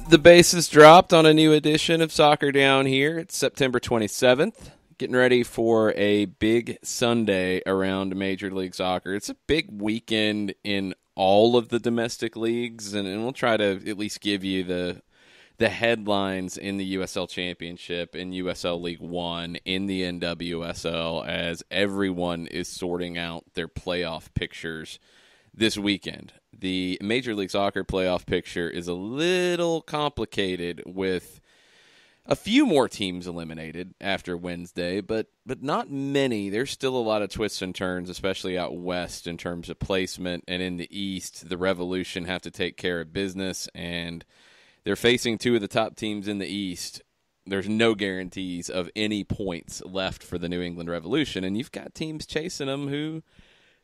The bases dropped on a new edition of Soccer Down here. It's September 27th. Getting ready for a big Sunday around Major League Soccer. It's a big weekend in all of the domestic leagues, and we'll try to at least give you the headlines in the USL Championship, in USL League One, in the NWSL, as everyone is sorting out their playoff pictures this weekend. The Major League Soccer playoff picture is a little complicated with a few more teams eliminated after Wednesday, but not many. There's still a lot of twists and turns, especially out west in terms of placement. And in the east, the Revolution have to take care of business, and they're facing two of the top teams in the east. There's no guarantees of any points left for the New England Revolution, and you've got teams chasing them who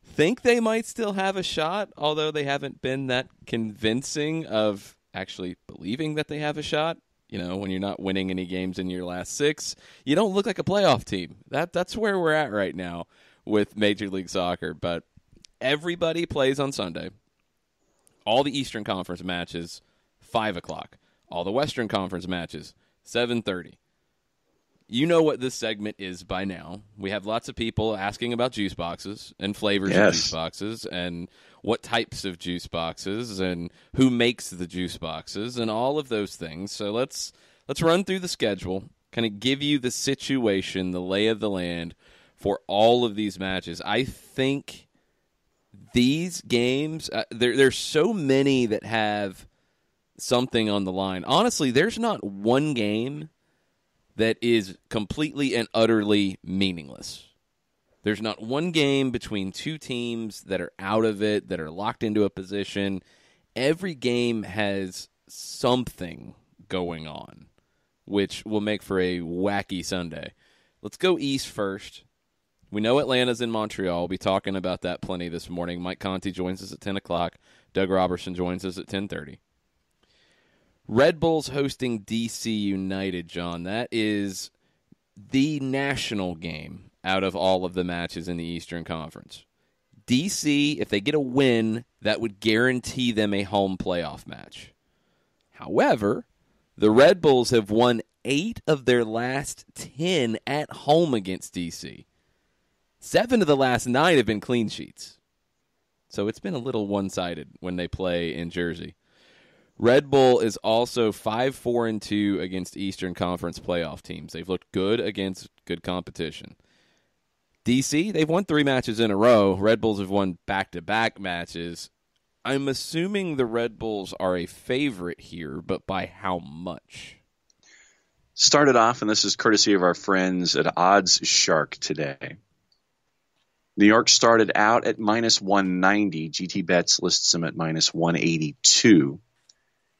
think they might still have a shot, although they haven't been that convincing of actually believing that they have a shot. You know, when you're not winning any games in your last six, you don't look like a playoff team. That's where we're at right now with Major League Soccer. But everybody plays on Sunday. All the Eastern Conference matches, 5 o'clock. All the Western Conference matches, 7:30. You know what this segment is by now. We have lots of people asking about juice boxes and flavors of juice boxes and what types of juice boxes and who makes the juice boxes and all of those things. So let's run through the schedule, kind of give you the situation, the lay of the land for all of these matches. I think these games, there's so many that have something on the line. Honestly, there's not one game that is completely and utterly meaningless. There's not one game between two teams that are out of it, that are locked into a position. Every game has something going on, which will make for a wacky Sunday. Let's go east first. We know Atlanta's in Montreal. We'll be talking about that plenty this morning. Mike Conti joins us at 10 o'clock. Doug Robertson joins us at 10:30. Red Bulls hosting DC United, John. That is the national game out of all of the matches in the Eastern Conference. DC, if they get a win, that would guarantee them a home playoff match. However, the Red Bulls have won 8 of their last 10 at home against DC. 7 of the last 9 have been clean sheets. So it's been a little one-sided when they play in Jersey. Red Bull is also 5-4-2 against Eastern Conference playoff teams. They've looked good against good competition. DC, they've won 3 matches in a row. Red Bulls have won back-to-back matches. I'm assuming the Red Bulls are a favorite here, but by how much? Started off, and this is courtesy of our friends at Odds Shark today. New York started out at -190. GT Bets lists them at -182.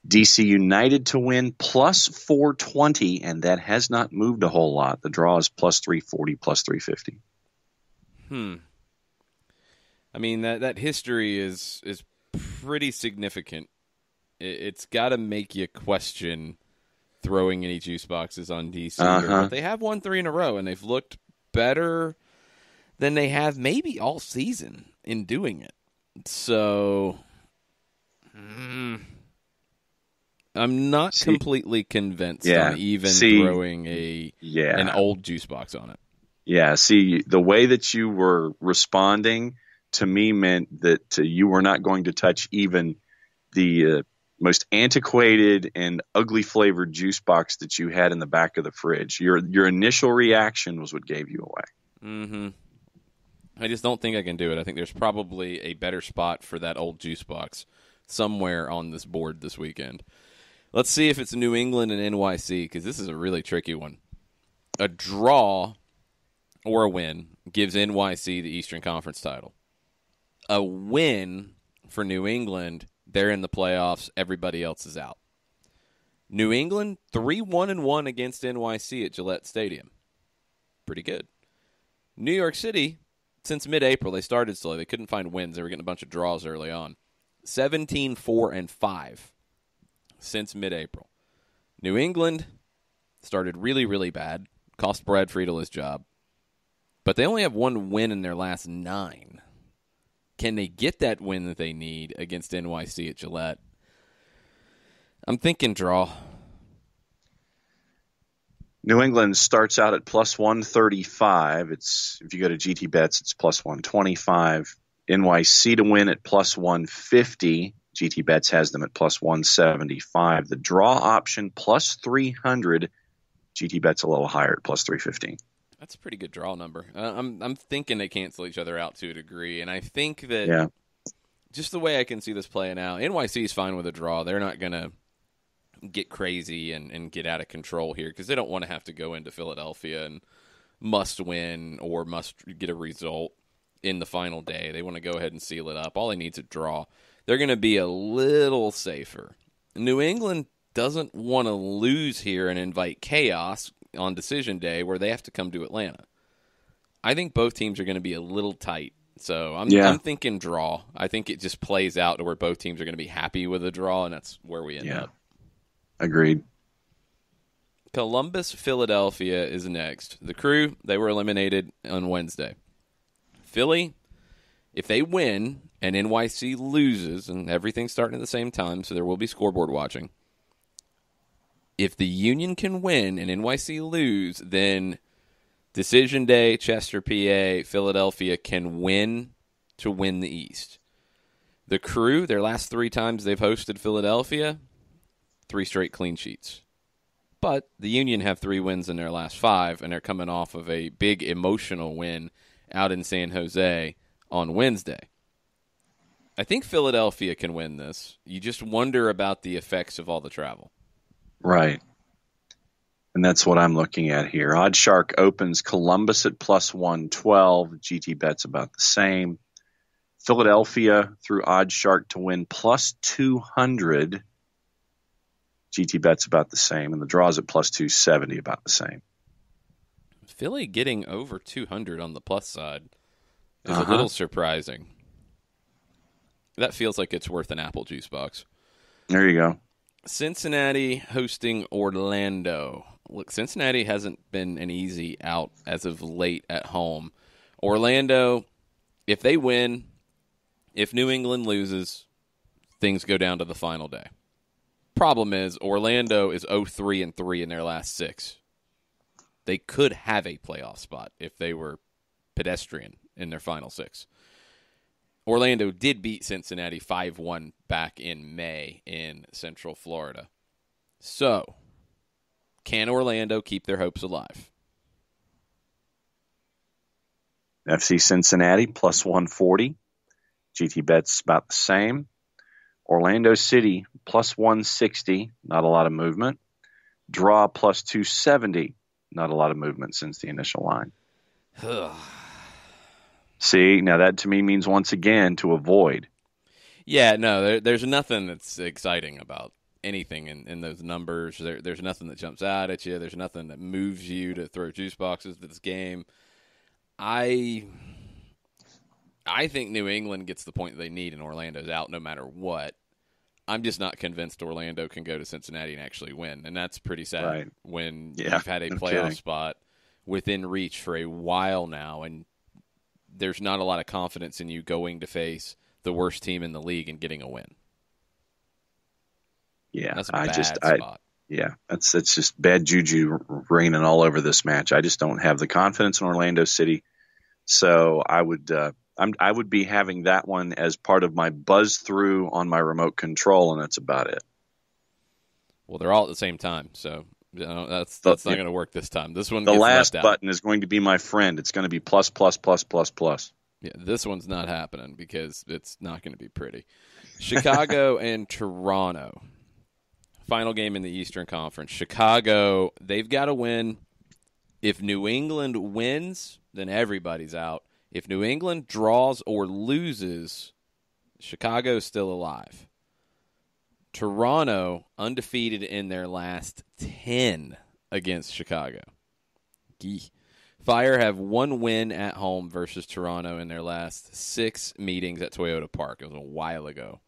DC United to win +420, and that has not moved a whole lot. The draw is +340, +350. I mean, that history is pretty significant. It's got to make you question throwing any juice boxes on DC. But they have won 3 in a row, and they've looked better than they have maybe all season in doing it. So I'm not completely convinced on even throwing an old juice box on it. Yeah, see, the way that you were responding to me meant that you were not going to touch even the most antiquated and ugly flavored juice box that you had in the back of the fridge. Your initial reaction was what gave you away. I just don't think I can do it. I think there's probably a better spot for that old juice box somewhere on this board this weekend. Let's see if it's New England and NYC, because this is a really tricky one. A draw or a win gives NYC the Eastern Conference title. A win for New England, they're in the playoffs. Everybody else is out. New England, 3-1-1 against NYC at Gillette Stadium. pretty good. New York City, since mid-April, they started slow. They couldn't find wins. They were getting a bunch of draws early on. 17-4-5 since mid-April. New England started really, really bad. Cost Brad Friedel his job. But they only have one win in their last 9. Can they get that win that they need against NYC at Gillette? I'm thinking draw. New England starts out at plus 135. If you go to GT Bets, it's plus 125. NYC to win at plus 150. GT Bets has them at plus 175. The draw option plus 300. GT Bets a little higher at plus 315. That's a pretty good draw number. I'm thinking they cancel each other out to a degree, and I think that just the way I can see this playing out, NYC is fine with a draw. They're not going to get crazy and get out of control here because they don't want to have to go into Philadelphia and must win or must get a result in the final day. They want to go ahead and seal it up. All they need is a draw. They're going to be a little safer. New England doesn't want to lose here and invite chaos on decision day where they have to come to Atlanta. I think both teams are going to be a little tight. So I'm thinking draw. I think it just plays out to where both teams are going to be happy with a draw, and that's where we end up. Agreed. Columbus, Philadelphia is next. The Crew, they were eliminated on Wednesday. Philly, if they win and NYC loses, and everything's starting at the same time, so there will be scoreboard watching. If the Union can win and NYC lose, then decision day, Chester, PA, Philadelphia can win to win the East. The Crew, their last 3 times they've hosted Philadelphia, 3 straight clean sheets. But the Union have 3 wins in their last 5, and they're coming off of a big emotional win out in San Jose on Wednesday. I think Philadelphia can win this. You just wonder about the effects of all the travel. Right. And that's what I'm looking at here. OddsShark opens Columbus at plus 112. GT Bet's about the same. Philadelphia through OddsShark to win plus 200. GT Bet's about the same. And the draws at plus 270, about the same. Philly getting over 200 on the plus side is a little surprising. That feels like it's worth an apple juice box. There you go. Cincinnati hosting Orlando. Look, Cincinnati hasn't been an easy out as of late at home. Orlando, if they win, if New England loses, things go down to the final day. Problem is, Orlando is 0-3-3 in their last 6. They could have a playoff spot if they were pedestrian in their final 6. Orlando did beat Cincinnati 5-1 back in May in Central Florida. So, can Orlando keep their hopes alive? FC Cincinnati plus 140. GT Bet's about the same. Orlando City plus 160. Not a lot of movement. Draw plus 270. Not a lot of movement since the initial line. See, now that to me means once again to avoid. Yeah, no, there's nothing that's exciting about anything in those numbers. There's nothing that jumps out at you. There's nothing that moves you to throw juice boxes to this game. I think New England gets the point they need and Orlando's out no matter what. I'm just not convinced Orlando can go to Cincinnati and actually win, and that's pretty sad when you've had a playoff spot within reach for a while now, and there's not a lot of confidence in you going to face the worst team in the league and getting a win. Yeah, that's a bad spot. Yeah, it's just bad juju raining all over this match. I just don't have the confidence in Orlando City, so I would be having that one as part of my buzz through on my remote control, and that's about it. Well, they're all at the same time, so that's not going to work this time. This one, the gets last left button out. is going to be my friend. It's going to be plus, plus, plus, plus, plus. Yeah, this one's not happening because it's not going to be pretty. Chicago and Toronto. Final game in the Eastern Conference. Chicago, they've got to win. If New England wins, then everybody's out. If New England draws or loses, Chicago's still alive. Toronto, undefeated in their last 10 against Chicago. Gee. Fire have one win at home versus Toronto in their last 6 meetings at Toyota Park. It was a while ago.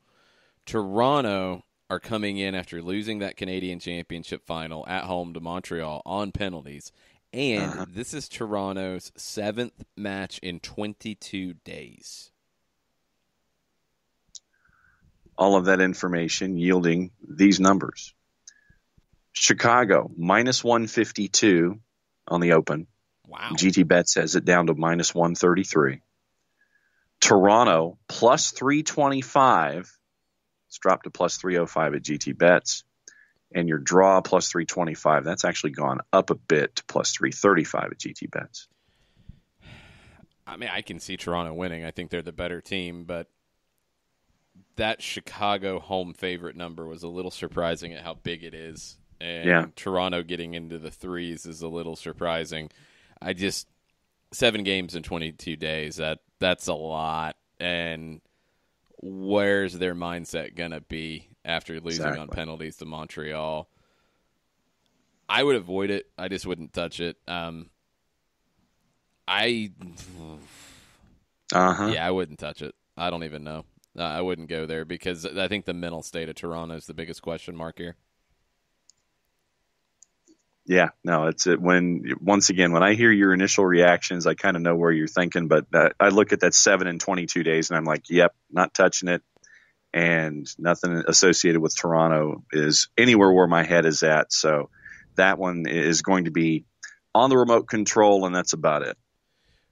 Toronto are coming in after losing that Canadian Championship final at home to Montreal on penalties. And this is Toronto's 7th match in 22 days. All of that information yielding these numbers. Chicago, minus 152 on the open. Wow. GT Bets has it down to minus 133. Toronto, plus 325. It's dropped to plus 305 at GT Bets. And your draw, plus 325. That's actually gone up a bit to plus 335 at GT Bets. I mean, I can see Toronto winning. I think they're the better team, but that Chicago home favorite number was a little surprising at how big it is. And Toronto getting into the threes is a little surprising. 7 games in 22 days, that's a lot. And where's their mindset going to be after losing on penalties to Montreal? I would avoid it. I just wouldn't touch it. I wouldn't touch it. I don't even know. I wouldn't go there because I think the mental state of Toronto is the biggest question mark here. Yeah, no, it's it. Once again, when I hear your initial reactions, I kind of know where you're thinking, but I look at that 7 in 22 days and I'm like, yep, not touching it. And nothing associated with Toronto is anywhere where my head is at. So that one is going to be on the remote control, and that's about it.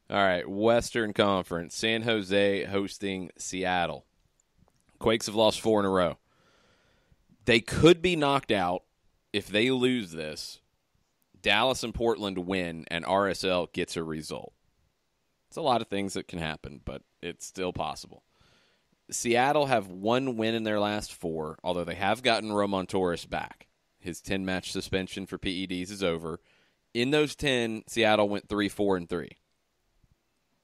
All right, Western Conference, San Jose hosting Seattle. Quakes have lost 4 in a row. They could be knocked out if they lose this. Dallas and Portland win, and RSL gets a result. It's a lot of things that can happen, but it's still possible. Seattle have 1 win in their last 4, although they have gotten Roman Torres back. His 10-match suspension for PEDs is over. In those 10, Seattle went 3-4-3.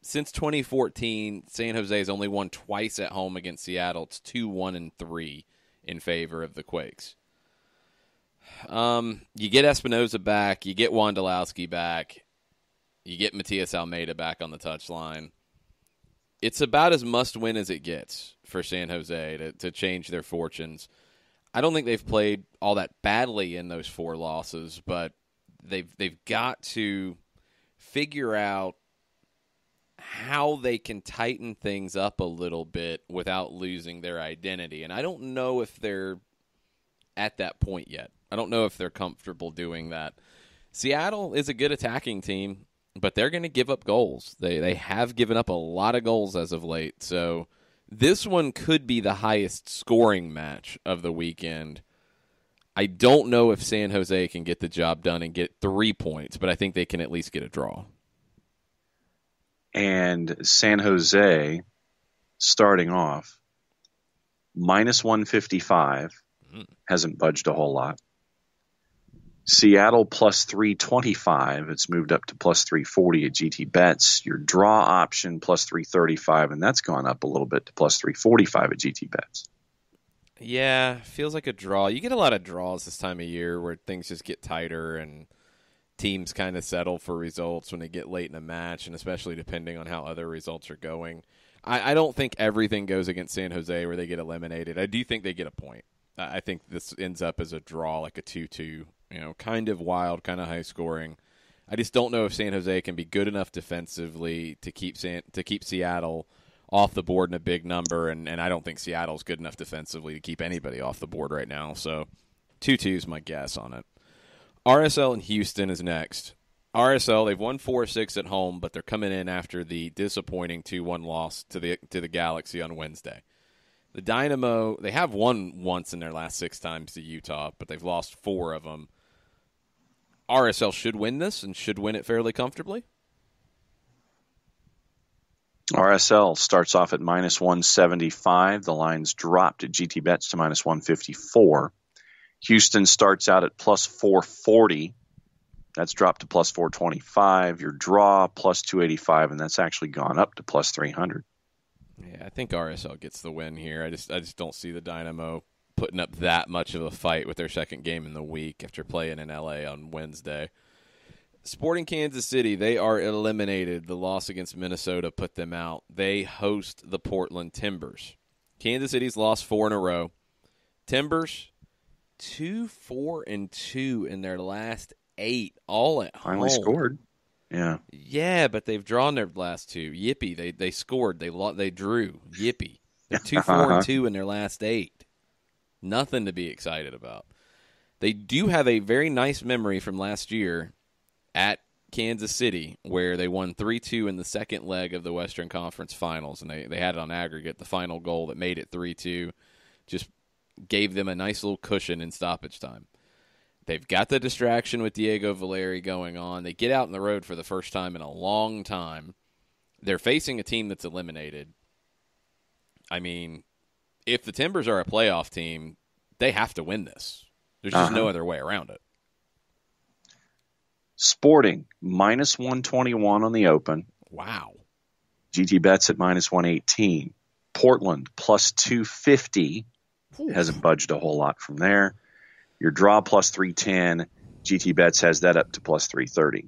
Since 2014, San Jose has only won twice at home against Seattle. It's 2-1-3 in favor of the Quakes. You get Espinoza back. You get Wondolowski back. You get Matias Almeida back on the touchline. It's about as must-win as it gets for San Jose to change their fortunes. I don't think they've played all that badly in those 4 losses, but they've got to figure out how they can tighten things up a little bit without losing their identity. And I don't know if they're at that point yet. I don't know if they're comfortable doing that. Seattle is a good attacking team, but they're going to give up goals. They have given up a lot of goals as of late. So this one could be the highest scoring match of the weekend. I don't know if San Jose can get the job done and get 3 points, but I think they can at least get a draw. And San Jose, starting off, minus 155, hasn't budged a whole lot. Seattle plus 325, it's moved up to plus 340 at GT Bets. Your draw option plus 335, and that's gone up a little bit to plus 345 at GT Bets. Yeah, feels like a draw. You get a lot of draws this time of year where things just get tighter and teams kind of settle for results when they get late in a match, and especially depending on how other results are going. I don't think everything goes against San Jose where they get eliminated. I do think they get a point. I think this ends up as a draw, like a 2-2, kind of wild, kind of high scoring. I just don't know if San Jose can be good enough defensively to keep Seattle off the board in a big number, and I don't think Seattle's good enough defensively to keep anybody off the board right now. So 2-2 is my guess on it. RSL and Houston is next. RSL, they've won 4-6 at home, but they're coming in after the disappointing 2-1 loss to the Galaxy on Wednesday. The Dynamo, they have won once in their last 6 times to Utah, but they've lost 4 of them. RSL should win this and should win it fairly comfortably. RSL starts off at minus 175. The line's dropped at GT Bets to minus 154. Houston starts out at plus 440. That's dropped to plus 425. Your draw, plus 285, and that's actually gone up to plus 300. Yeah, I think RSL gets the win here. I just don't see the Dynamo putting up that much of a fight with their second game in the week after playing in LA on Wednesday. Sporting Kansas City, they are eliminated. The loss against Minnesota put them out. They host the Portland Timbers. Kansas City's lost 4 in a row. Timbers, 2-4-2 in their last 8, all at Finally home. scored. Yeah. Yeah, but they've drawn their last 2. Yippee. They scored. They drew. Yippee. They're 2-4-2 in their last 8. Nothing to be excited about. They do have a very nice memory from last year at Kansas City, where they won 3-2 in the second leg of the Western Conference Finals, and they had it on aggregate. The final goal that made it 3-2 just gave them a nice little cushion in stoppage time. They've got the distraction with Diego Valeri going on. They get out on the road for the first time in a long time. They're facing a team that's eliminated. I mean, if the Timbers are a playoff team, they have to win this. There's just no other way around it. Sporting, minus 121 on the open. Wow. GT Bets at minus 118. Portland, plus 250. Ooh. Hasn't budged a whole lot from there. Your draw, plus 310. GT Bets has that up to plus 330.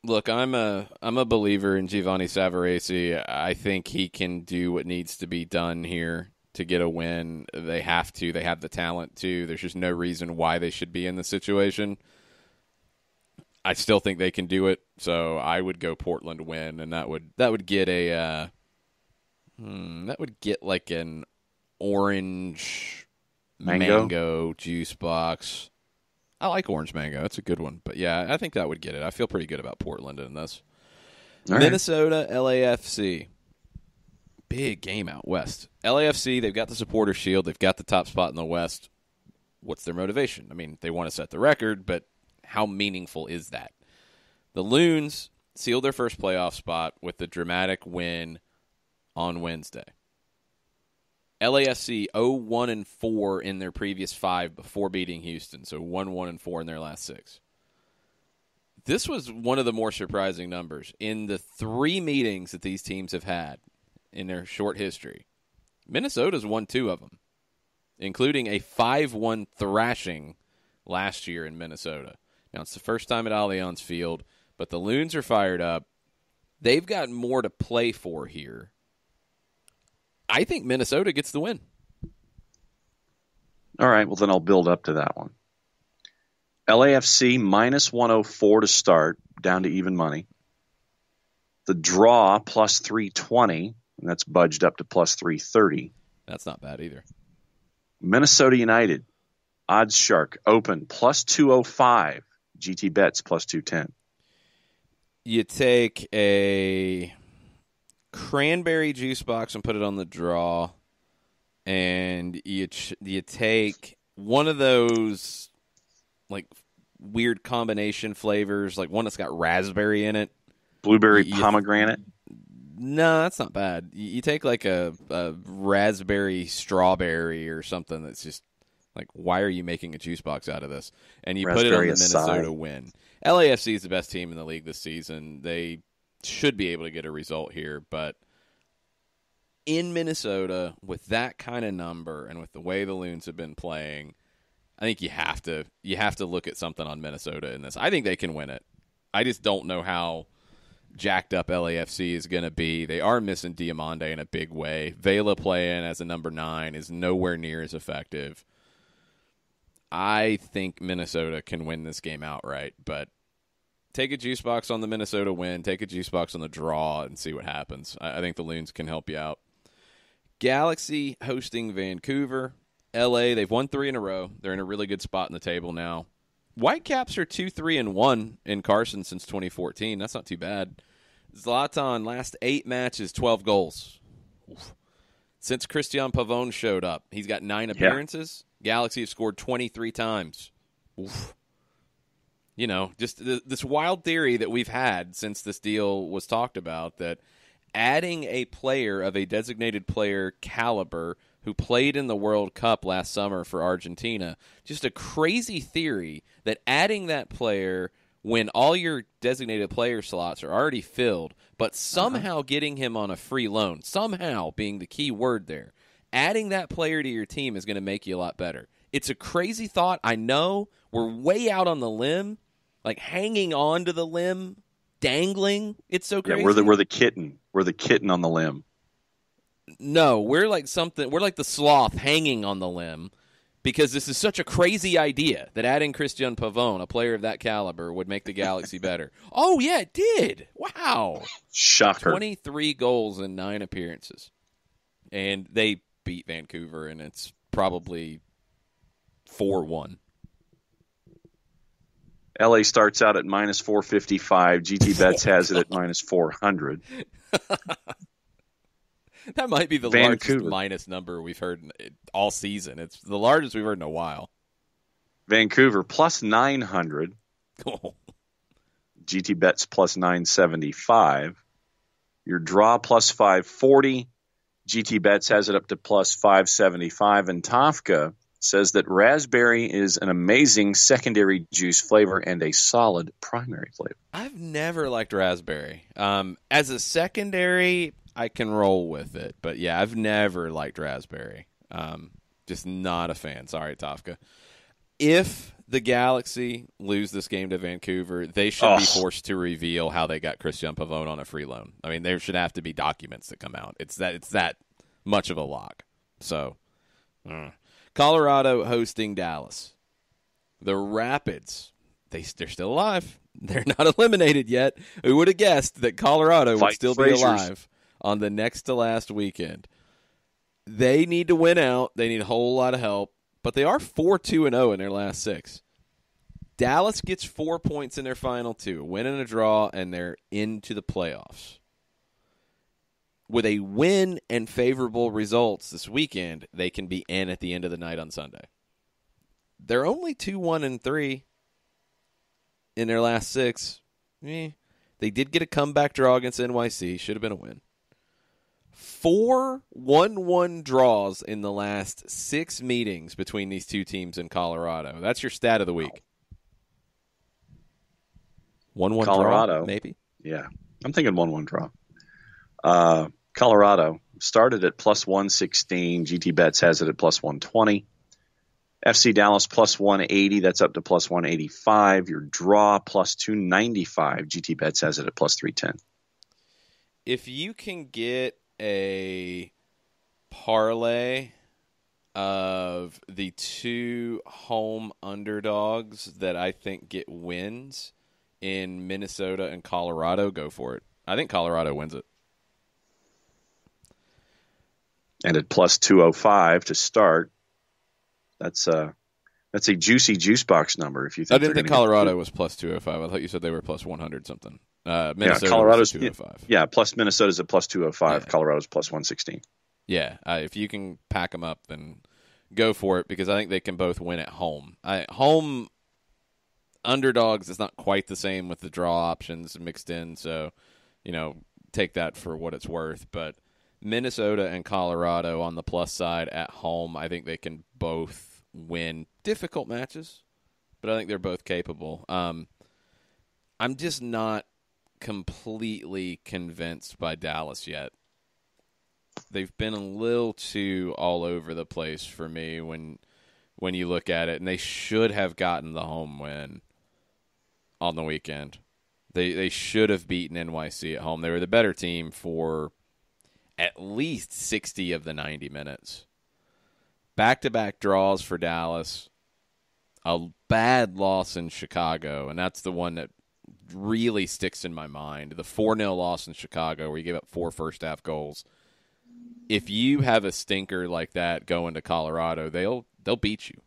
Look, I'm a believer in Giovanni Savarese. I think he can do what needs to be done here to get a win. They have to. They have the talent to. There's just no reason why they should be in this situation. I still think they can do it, so I would go Portland win, and that would get a that would get like an orange mango juice box. I like orange mango. That's a good one. But, yeah, I think that would get it. I feel pretty good about Portland in this. All Minnesota, LAFC. Big game out west. LAFC, they've got the supporter shield. They've got the top spot in the West. What's their motivation? I mean, they want to set the record, but how meaningful is that? The Loons sealed their first playoff spot with the dramatic win on Wednesday. LAFC 0-1-4 in their previous 5 before beating Houston, so 1-1-4 in their last 6. This was one of the more surprising numbers. In the 3 meetings that these teams have had in their short history, Minnesota's won 2 of them, including a 5-1 thrashing last year in Minnesota. Now, it's the first time at Allianz Field, but the Loons are fired up. They've got more to play for here. I think Minnesota gets the win. All right, well, then I'll build up to that one. LAFC minus 104 to start, down to even money. The draw plus 320, and that's budged up to plus 330. That's not bad either. Minnesota United, odds shark, open, plus 205. GT Bets plus 210. You take a cranberry juice box and put it on the draw, and you take one of those like weird combination flavors, like one that's got raspberry in it, Blueberry pomegranate. No, that's not bad. You take like a raspberry strawberry or something that's just like, why are you making a juice box out of this? And you put it on the Minnesota win. LAFC is the best team in the league this season. They should be able to get a result here, but in Minnesota, with that kind of number and with the way the Loons have been playing, I think you have to look at something on Minnesota in this. I think they can win it. I just don't know how jacked up LAFC is going to be. They are missing Diamande in a big way. Vela playing as a number 9 is nowhere near as effective. I think Minnesota can win this game outright, but take a juice box on the Minnesota win, take a juice box on the draw, and see what happens. I think the Loons can help you out. Galaxy hosting Vancouver. LA, they've won 3 in a row. They're in a really good spot in the table now. Whitecaps are 2-3-1 in Carson since 2014. That's not too bad. Zlatan, last 8 matches, 12 goals. Oof. Since Christian Pavone showed up, he's got 9 appearances. Galaxy have scored 23 times. Oof. You know, just this wild theory that we've had since this deal was talked about, that adding a player of a designated player caliber who played in the World Cup last summer for Argentina, just a crazy theory that adding that player when all your designated player slots are already filled, but somehow getting him on a free loan, somehow being the key word there, adding that player to your team is going to make you a lot better. It's a crazy thought. I know we're way out on the limb, like hanging on to the limb, dangling. It's so crazy. Yeah, we're the kitten. We're the kitten on the limb. No, we're like something. We're like the sloth hanging on the limb, because this is such a crazy idea that adding Christian Pavone, a player of that caliber, would make the Galaxy better. Oh yeah, it did. Wow, shocker! 23 goals in 9 appearances, and they beat Vancouver, and it's probably 4-1. LA starts out at minus 455. GT Bets has it at minus 400. That might be the largest minus number we've heard all season. It's the largest we've heard in a while. Vancouver plus 900. Cool. GT Bets plus 975. Your draw plus 540. GT Bets has it up to plus 575. And Tafka says that raspberry is an amazing secondary juice flavor and a solid primary flavor. I've never liked raspberry. As a secondary, I can roll with it. But yeah, I've never liked raspberry. Just not a fan. Sorry, Tafka. If the Galaxy lose this game to Vancouver, they should be forced to reveal how they got Christian Pavone on a free loan. I mean, there should have to be documents that come out. It's that much of a lock. So, Colorado hosting Dallas. The Rapids, they're still alive. They're not eliminated yet. Who would have guessed that Colorado would still be alive on the next to last weekend? They need to win out. They need a whole lot of help. But they are 4-2-0 in their last 6. Dallas gets 4 points in their final 2, a win and a draw, and they're into the playoffs. With a win and favorable results this weekend, they can be in at the end of the night on Sunday. They're only 2-1-3 in their last 6. They did get a comeback draw against NYC. Should have been a win. 4 1-1 draws in the last 6 meetings between these two teams in Colorado. That's your stat of the week. 1-1 Colorado, draw, maybe? Yeah. I'm thinking 1-1 draw. Colorado started at plus 116. GT Bets has it at plus 120. FC Dallas plus 180. That's up to plus 185. Your draw plus 295. GT Bets has it at plus 310. If you can get a parlay of the 2 home underdogs that I think get wins in Minnesota and Colorado, go for it. I think Colorado wins it. And at plus 205 to start, that's a juicy juice box number. If you think I didn't think Colorado was plus 205. I thought you said they were plus 100 something. Minnesota Colorado's 205. Yeah, plus Minnesota's at plus 205. Yeah. Colorado's plus 116. Yeah, if you can pack them up, then go for it, because I think they can both win at home. Home underdogs is not quite the same with the draw options mixed in, so take that for what it's worth. But Minnesota and Colorado on the plus side at home, I think they can both win difficult matches, but I think they're both capable. I'm just not completely convinced by Dallas yet. They've been a little too all over the place for me when you look at it, and they should have gotten the home win on the weekend. They should have beaten NYC at home. They were the better team for at least 60 of the 90 minutes. Back-to-back draws for Dallas. A bad loss in Chicago, and that's the one that really sticks in my mind. The 4-0 loss in Chicago where you gave up 4 first-half goals. If you have a stinker like that going to Colorado, they'll beat you.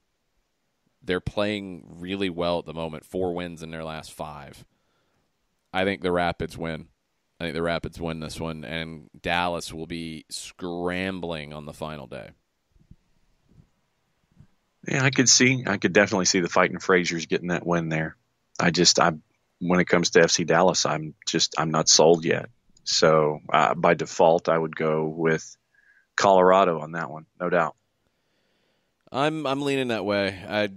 They're playing really well at the moment. 4 wins in their last 5. I think the Rapids win. I think the Rapids win this one, and Dallas will be scrambling on the final day. Yeah, I could definitely see the Fighting Frasers getting that win there. When it comes to FC Dallas, I'm not sold yet. So by default, I would go with Colorado on that one, no doubt. I'm leaning that way.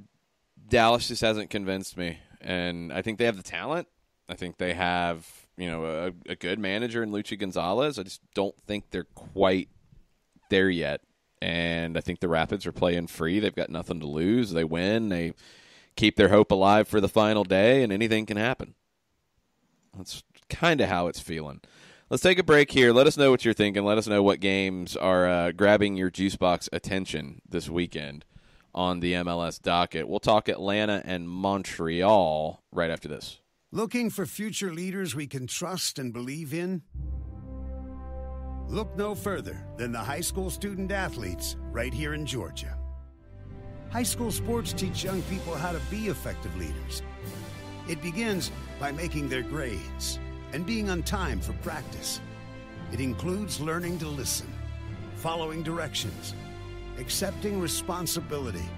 Dallas just hasn't convinced me, and I think they have the talent. I think they have a good manager in Luchi Gonzalez. I just don't think they're quite there yet. And I think the Rapids are playing free. They've got nothing to lose. They win. They keep their hope alive for the final day, and anything can happen. That's kind of how it's feeling. Let's take a break here. Let us know what you're thinking. Let us know what games are grabbing your Juicebox attention this weekend on the MLS docket. We'll talk Atlanta and Montreal right after this. Looking for future leaders we can trust and believe in? Look no further than the high school student athletes right here in Georgia. High school sports teach young people how to be effective leaders. It begins by making their grades and being on time for practice. It includes learning to listen, following directions, accepting responsibility,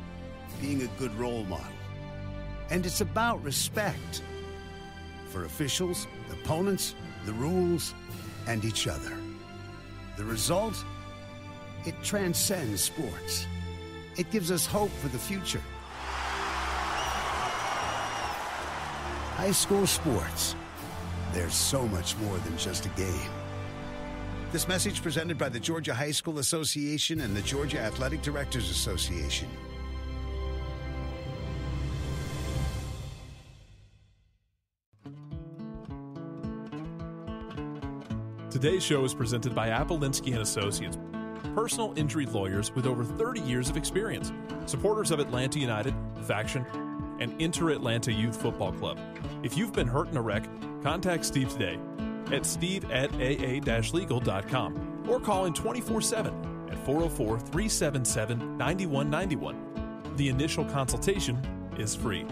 being a good role model. And it's about respect for officials, opponents, the rules, and each other. The result? It transcends sports. It gives us hope for the future. High school sports. There's so much more than just a game. This message presented by the Georgia High School Association and the Georgia Athletic Directors Association. Today's show is presented by Appolinsky & Associates, personal injury lawyers with over 30 years of experience, supporters of Atlanta United, Faction, and Inter-Atlanta Youth Football Club. If you've been hurt in a wreck, contact Steve today at steve@aa-legal.com or call in 24/7 at 404-377-9191. The initial consultation is free.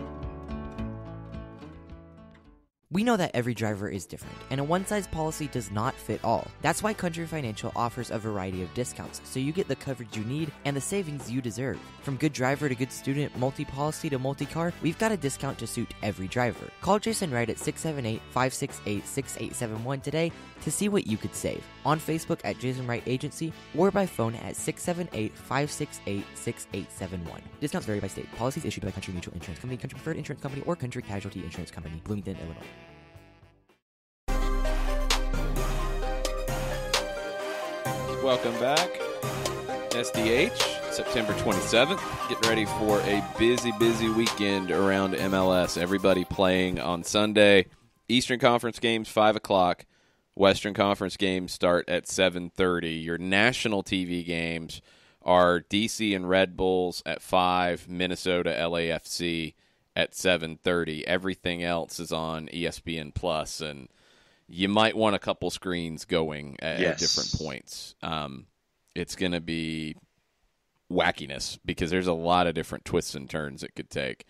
We know that every driver is different, and a one-size policy does not fit all. That's why Country Financial offers a variety of discounts, so you get the coverage you need and the savings you deserve. From good driver to good student, multi-policy to multi-car, we've got a discount to suit every driver. Call Jason Wright at 678-568-6871 today to see what you could save. On Facebook at Jason Wright Agency or by phone at 678-568-6871. Discounts vary by state. Policies issued by Country Mutual Insurance Company, Country Preferred Insurance Company, or Country Casualty Insurance Company, Bloomington, Illinois. Welcome back. SDH, September 27th. Getting ready for a busy weekend around MLS. Everybody playing on Sunday. Eastern Conference games, 5 o'clock. Western Conference games start at 7:30. Your national TV games are DC and Red Bulls at 5, Minnesota LAFC at 7:30. Everything else is on ESPN Plus, and you might want a couple screens going at different points. It's going to be wackiness because there's a lot of different twists and turns it could take.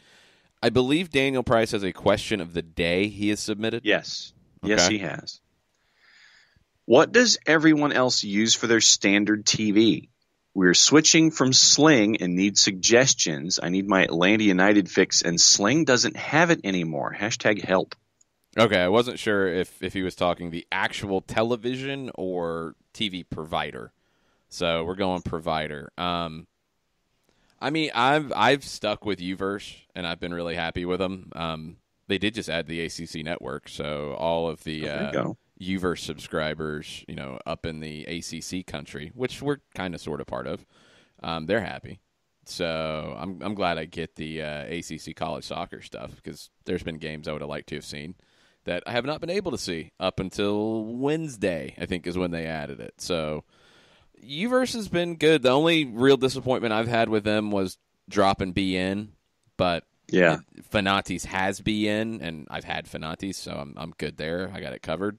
I believe Daniel Price has a question of the day he has submitted. Yes. Okay. Yes, he has. What does everyone else use for their standard TV? We're switching from Sling and need suggestions. I need my Atlanta United fix, and Sling doesn't have it anymore. #help. Okay, I wasn't sure if he was talking the actual television or TV provider. So we're going provider. I mean, I've stuck with Uverse, and I've been really happy with them. They did just add the ACC network, so all of the Uverse subscribers, up in the ACC country, which we're kind of sort of part of, they're happy. So I'm glad I get the ACC college soccer stuff because there's been games I would have liked to have seen that I have not been able to see up until Wednesday, I think is when they added it. So Uverse has been good. The only real disappointment I've had with them was dropping BN, but Fanati's has BN, and I've had Fanati's, so I'm good there. I got it covered.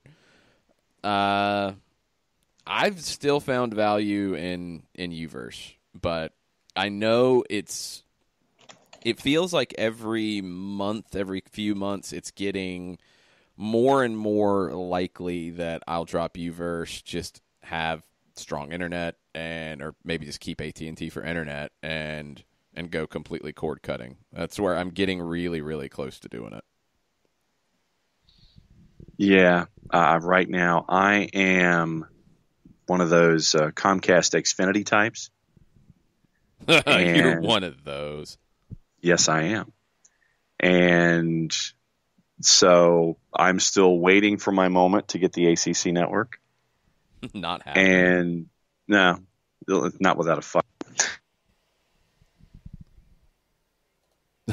I've still found value in Uverse, but I know it feels like every few months, it's getting more and more likely that I'll drop Uverse, just have strong internet, or maybe just keep AT&T for internet and go completely cord cutting. That's where I'm getting really, really close to doing it. Yeah, right now I am one of those Comcast Xfinity types. You're one of those. Yes, I am. And so I'm still waiting for my moment to get the ACC network. Not happening. And no, not without a fight.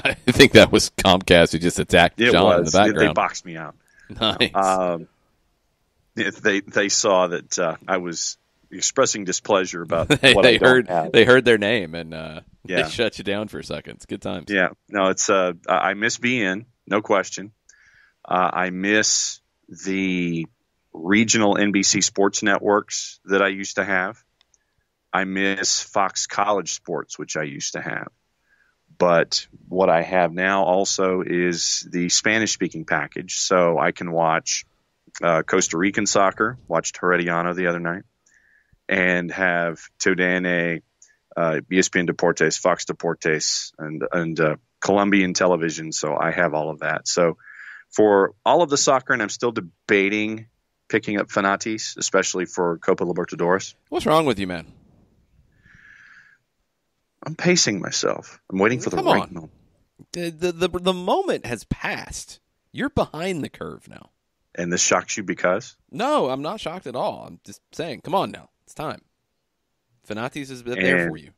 I think that was Comcast who just attacked It John was. in the background. They boxed me out. Nice. They saw that I was expressing displeasure about they what I don't heard have. they heard their name and they Yeah. shut you down for a second. It's good times. Yeah, no, it's I miss BN, no question. I miss the regional NBC sports networks that I used to have. I miss Fox College Sports, which I used to have. But what I have now also is the Spanish-speaking package, so I can watch Costa Rican soccer, watched Herediano the other night, and have Todane, ESPN Deportes, Fox Deportes, and Colombian television. So I have all of that. So for all of the soccer, and I'm still debating picking up Fanatis, especially for Copa Libertadores. What's wrong with you, man? I'm pacing myself. I'm waiting for the right moment. The moment has passed. You're behind the curve now. And this shocks you because? No, I'm not shocked at all. I'm just saying, come on now. It's time. Fanatis is there for you.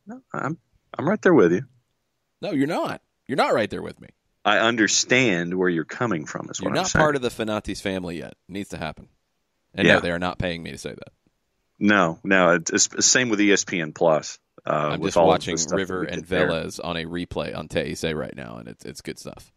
No, I'm right there with you. No, you're not. You're not right there with me. I understand where you're coming from. Is what You're I'm not saying. part of the Fanatis family yet. It needs to happen. And Yeah. no, they are not paying me to say that. No, it's the same with ESPN Plus. I'm with just all of watching the stuff River that we and did there. Velez on a replay on Teise right now, and it's good stuff.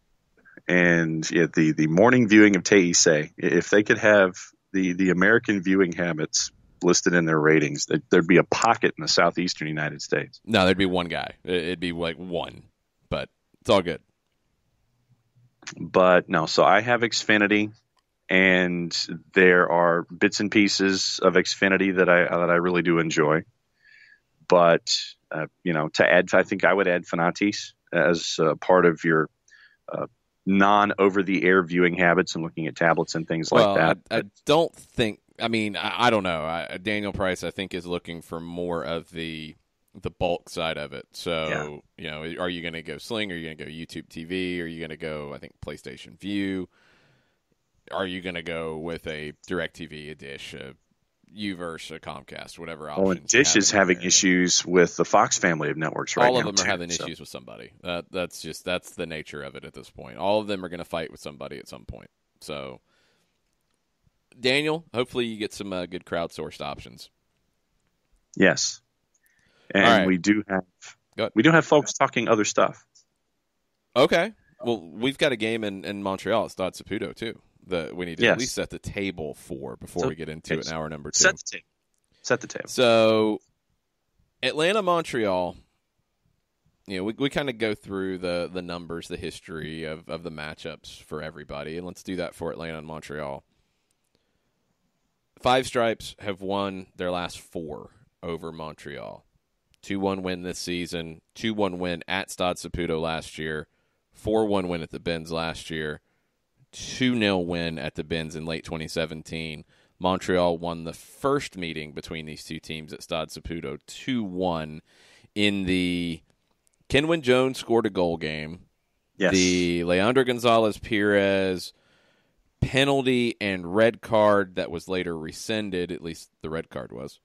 And yeah, the morning viewing of Teise, if they could have the American viewing habits listed in their ratings, there'd be a pocket in the southeastern United States. No, there'd be one guy. It'd be like one, but it's all good. But no, so I have Xfinity, and there are bits and pieces of Xfinity that I really do enjoy. But to add, I think I would add Fanatis as part of your non-over-the-air viewing habits and looking at tablets and things like that. I don't think. I mean, I don't know. Daniel Price, I think, is looking for more of the bulk side of it. So, are you going to go Sling? Are you going to go YouTube TV? Are you going to go, I think, PlayStation View? Are you going to go with a DirecTV, a Dish, a Uverse, a Comcast, whatever options? Well, and Dish is having issues with the Fox family of networks right now. All of them are too, having issues with somebody. That's the nature of it at this point. All of them are going to fight with somebody at some point. So, Daniel, hopefully you get some good crowdsourced options. Yes, and right. we do have folks talking other stuff. Okay. Well, we've got a game in Montreal at Stade Saputo too that we need to at least set the table for before we get into it in hour number 2. Set the table. So, Atlanta, Montreal. We kind of go through the numbers, the history of the matchups for everybody, and let's do that for Atlanta and Montreal. Five Stripes have won their last 4 over Montreal. 2-1 win this season, 2-1 win at Stade Saputo last year, 4-1 win at the Benz last year, 2-0 win at the Benz in late 2017. Montreal won the first meeting between these two teams at Stade Saputo 2-1 in the Kenwin Jones scored a goal game. Yes. The Leandro Gonzalez Perez penalty and red card that was later rescinded, at least the red card was.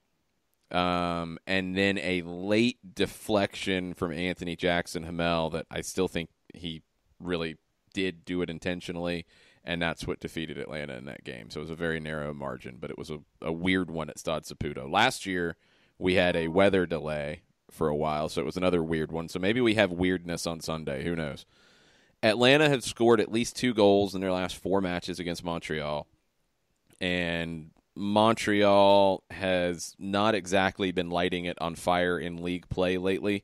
And then a late deflection from Anthony Jackson Hamel that I still think he really did do it intentionally, and that's what defeated Atlanta in that game. So it was a very narrow margin, but it was a weird one at Stade Saputo. Last year, we had a weather delay for a while, so it was another weird one. So maybe we have weirdness on Sunday. Who knows? Atlanta have scored at least 2 goals in their last 4 matches against Montreal, and Montreal has not exactly been lighting it on fire in league play lately.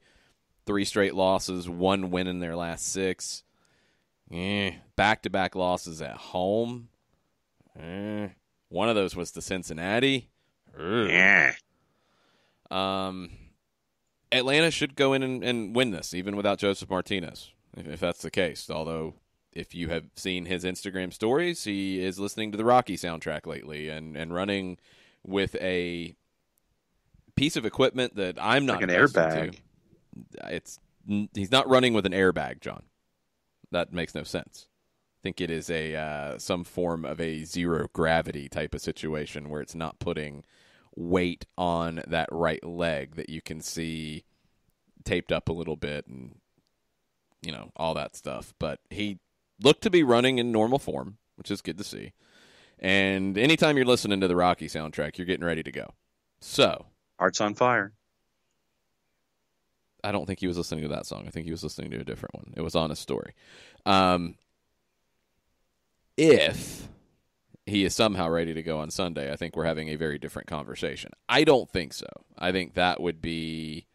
3 straight losses, 1 win in their last 6. Back-to-back losses at home. One of those was to Cincinnati. Atlanta should go in and win this, even without Joseph Martinez, if that's the case. Although, if you have seen his Instagram stories, he is listening to the Rocky soundtrack lately and running with a piece of equipment that I'm not like an accustomed airbag. to. He's not running with an airbag, John. That makes no sense. I think it is some form of a zero gravity type of situation where it's not putting weight on that right leg that you can see taped up a little bit and, all that stuff. But he looked to be running in normal form, which is good to see. And anytime you're listening to the Rocky soundtrack, you're getting ready to go. So, Hearts on Fire. I don't think he was listening to that song. I think he was listening to a different one. It was on his story. If he is somehow ready to go on Sunday, I think we're having a very different conversation. I don't think so. I think that would be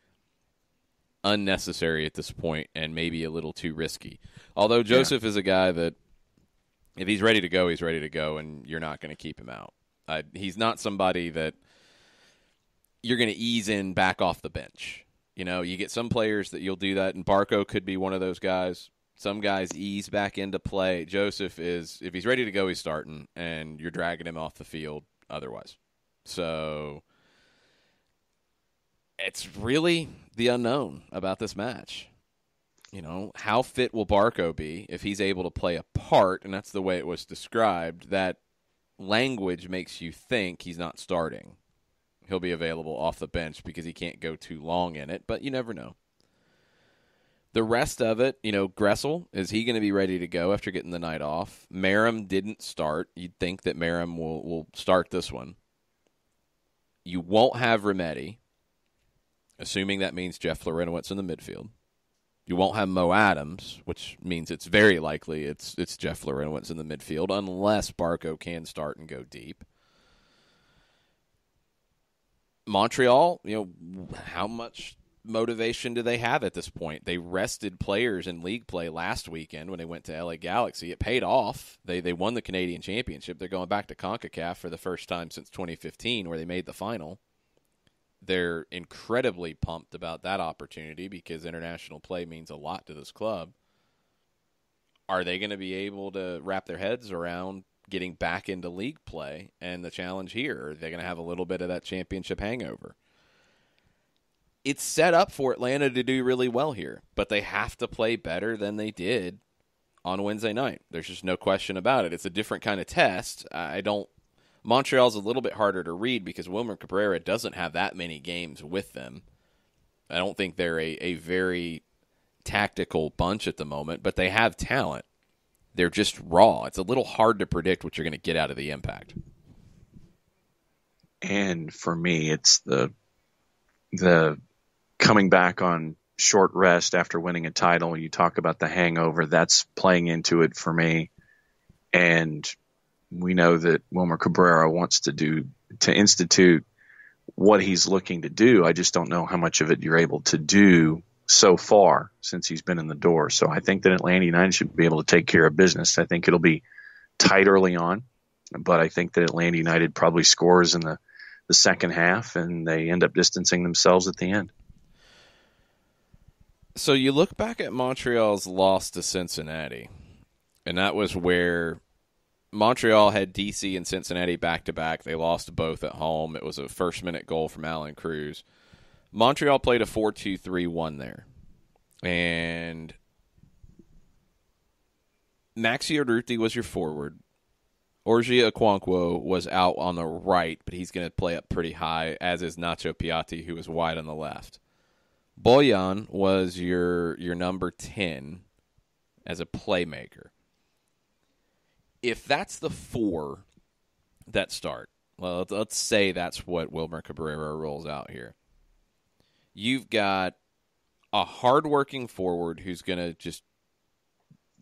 unnecessary at this point and maybe a little too risky. Although Joseph is a guy that if he's ready to go, he's ready to go, and you're not going to keep him out. He's not somebody that you're going to ease in back off the bench. You get some players that you'll do that, and Barco could be one of those guys. Some guys ease back into play. Joseph is, if he's ready to go, he's starting, and you're dragging him off the field otherwise. So it's really the unknown about this match. How fit will Barco be if he's able to play a part, and that's the way it was described. That language makes you think he's not starting. He'll be available off the bench because he can't go too long in it, but you never know. The rest of it, Gressel, is he going to be ready to go after getting the night off? Merrim didn't start. You'd think that Merrim will start this one. You won't have Remedi, assuming that means Jeff Florinowitz in the midfield. You won't have Mo Adams, which means it's very likely it's Jeff Florinowitz in the midfield, unless Barco can start and go deep. Montreal, how much motivation do they have at this point? They rested players in league play last weekend when they went to LA Galaxy. It paid off. They won the Canadian Championship. They're going back to CONCACAF for the first time since 2015, where they made the final. They're incredibly pumped about that opportunity because international play means a lot to this club. Are they going to be able to wrap their heads around getting back into league play and the challenge here? Are they going to have a little bit of that championship hangover? It's set up for Atlanta to do really well here, but they have to play better than they did on Wednesday night. There's just no question about it. It's a different kind of test. Montreal's a little bit harder to read because Wilmer Cabrera doesn't have that many games with them. I don't think they're a very tactical bunch at the moment, but they have talent. They're just raw. It's a little hard to predict what you're going to get out of the Impact. And for me, it's the coming back on short rest after winning a title. You talk about the hangover, that's playing into it for me. And we know that Wilmer Cabrera wants to institute what he's looking to do. I just don't know how much of it you're able to do so far since he's been in the door. So I think that Atlanta United should be able to take care of business. I think it'll be tight early on, but I think that Atlanta United probably scores in the second half and they end up distancing themselves at the end. So you look back at Montreal's loss to Cincinnati, and that was where Montreal had DC and Cincinnati back-to-back. They lost both at home. It was a first-minute goal from Alan Cruz. Montreal played a 4-2-3-1 there. And Maxi Urruti was your forward. Orji Okonkwo was out on the right, but he's going to play up pretty high, as is Nacho Piatti, who was wide on the left. Bojan was your number 10 as a playmaker. If that's the four that start, well, let's say that's what Wilmer Cabrera rolls out here. You've got a hardworking forward who's going to just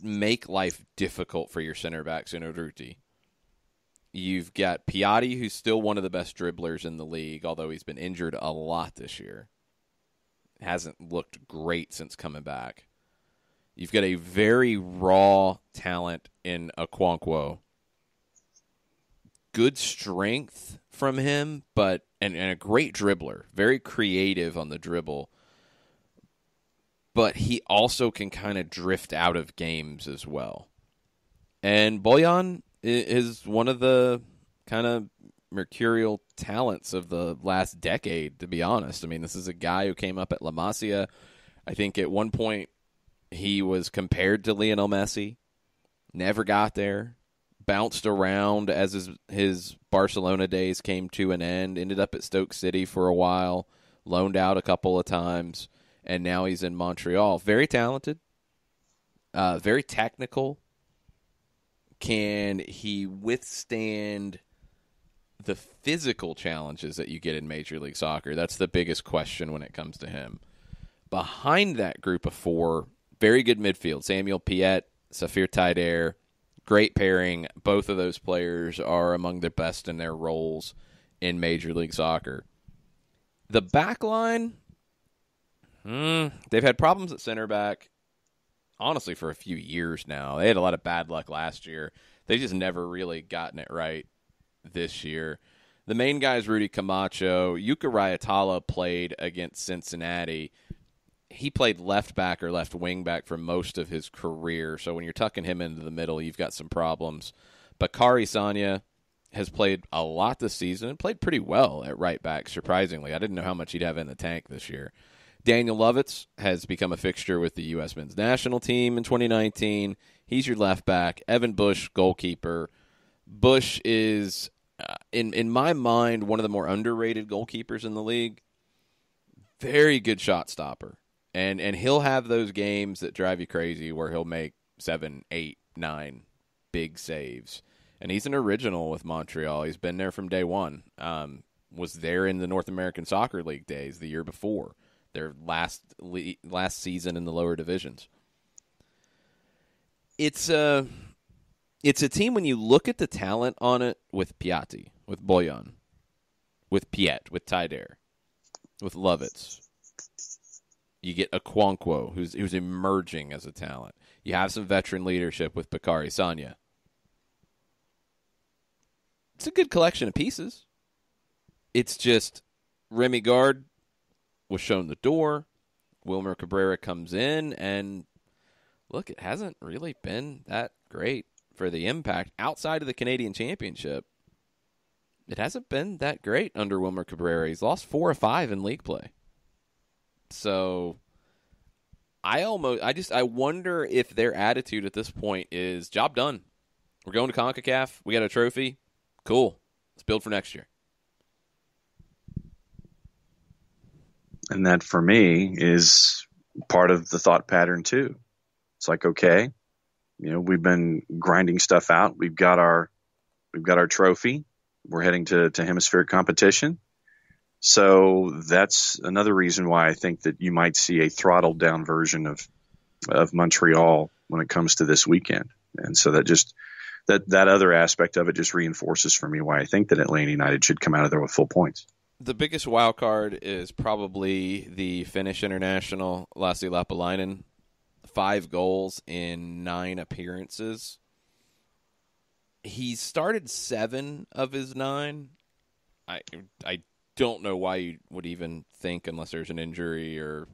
make life difficult for your center backs in Urruti. You've got Piatti, who's still one of the best dribblers in the league, although he's been injured a lot this year. Hasn't looked great since coming back. You've got a very raw talent in Okonkwo. Good strength from him, but and a great dribbler. Very creative on the dribble. But he also can kind of drift out of games as well. And Bojan is one of the kind of mercurial talents of the last decade, to be honest. I mean, this is a guy who came up at La Masia. I think at one point he was compared to Lionel Messi. Never got there. Bounced around as his Barcelona days came to an end. Ended up at Stoke City for a while. Loaned out a couple of times. and now he's in Montreal. Very talented, very technical. Can he withstand the physical challenges that you get in Major League Soccer? That's the biggest question when it comes to him. Behind that group of four, very good midfield. Samuel Piette, Safir Taider, great pairing. Both of those players are among the best in their roles in Major League Soccer. The back line, they've had problems at center back, honestly, for a few years now. They had a lot of bad luck last year. They just never really gotten it right this year. The main guy is Rudy Camacho. Yuka Ryatala played against Cincinnati. He played left back or left wing back for most of his career. So when you're tucking him into the middle, you've got some problems. Bakary Sagna has played a lot this season and played pretty well at right back, surprisingly. I didn't know how much he'd have in the tank this year. Daniel Lovitz has become a fixture with the U.S. men's national team in 2019. He's your left back. Evan Bush, goalkeeper. Bush is, in my mind, one of the more underrated goalkeepers in the league. Very good shot stopper. And he'll have those games that drive you crazy where he'll make 7, 8, 9 big saves. And he's an original with Montreal. He's been there from day one. Was there in the North American Soccer League days the year before. Their last season in the lower divisions. It's a team when you look at the talent on it with Piatti, with Boyan, with Piette, with Taider, with Lovitz. You get Okonkwo, who's emerging as a talent. You have some veteran leadership with Bakary Sagna. It's a good collection of pieces. It's just Remy Gard was shown the door. Wilmer Cabrera comes in, and look, it hasn't really been that great for the Impact outside of the Canadian Championship. It hasn't been that great under Wilmer Cabrera. He's lost 4 or 5 in league play. So I wonder if their attitude at this point is job done. We're going to CONCACAF. We got a trophy. Cool. Let's build for next year. And that, for me, is part of the thought pattern, too. It's like, okay, we've been grinding stuff out. We've got our trophy. We're heading to hemispheric competition. So that's another reason why I think that you might see a throttled down version of Montreal when it comes to this weekend. And so that other aspect of it just reinforces for me why I think that Atlanta United should come out of there with full points. The biggest wild card is probably the Finnish international, Lassi Lappalainen. 5 goals in 9 appearances. He's started 7 of his 9. I don't know why you would even think, unless there's an injury or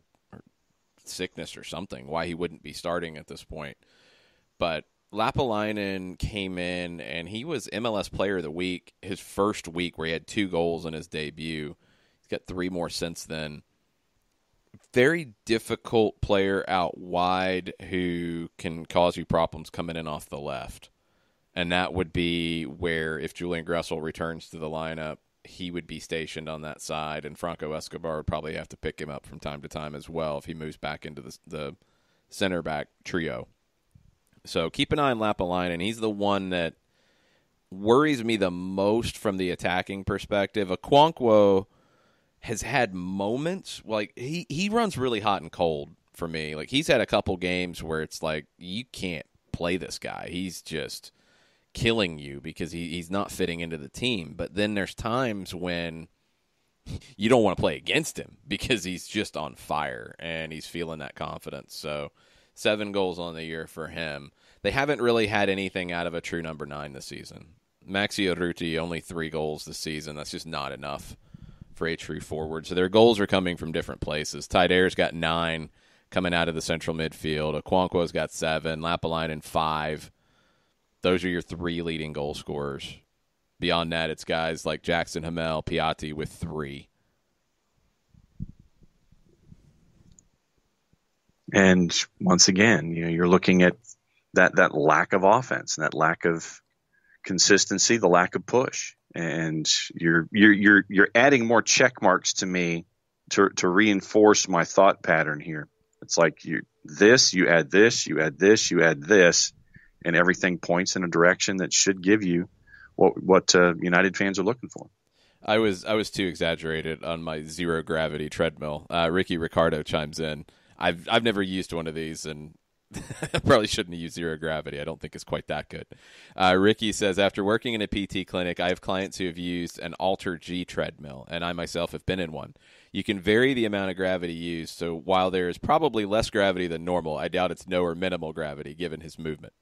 sickness or something, why he wouldn't be starting at this point. But Lappalainen came in, and he was MLS Player of the Week his first week, where he had 2 goals in his debut. He's got 3 more since then. Very difficult player out wide who can cause you problems coming in off the left. And that would be where, if Julian Gressel returns to the lineup, he would be stationed on that side, and Franco Escobar would probably have to pick him up from time to time as well if he moves back into the center back trio. So keep an eye on Lappalainen. He's the one that worries me the most from the attacking perspective. Okonkwo has had moments, like he runs really hot and cold for me. Like, he's had a couple games where it's like, you can't play this guy. He's just killing you because he's not fitting into the team. But then there's times when you don't want to play against him because he's just on fire and he's feeling that confidence. So 7 goals on the year for him. They haven't really had anything out of a true number 9 this season. Maxi Urruti, only 3 goals this season. That's just not enough for a true forward. So their goals are coming from different places. Taider's got 9 coming out of the central midfield. Okonkwo's got 7. Lappalainen 5. Those are your 3 leading goal scorers. Beyond that, it's guys like Jackson Hamel, Piatti with 3. And once again, you're looking at that lack of offense, and that lack of consistency, the lack of push, and you're adding more check marks to me to reinforce my thought pattern here. It's like you add this, you add this, you add this, and everything points in a direction that should give you what United fans are looking for. I was too exaggerated on my zero gravity treadmill. Ricky Ricardo chimes in. I've never used one of these, and I probably shouldn't use zero gravity. I don't think it's quite that good. Ricky says, after working in a PT clinic, I have clients who have used an Alter G treadmill, and I myself have been in one. You can vary the amount of gravity used, so while there is probably less gravity than normal, I doubt it's no or minimal gravity given his movement.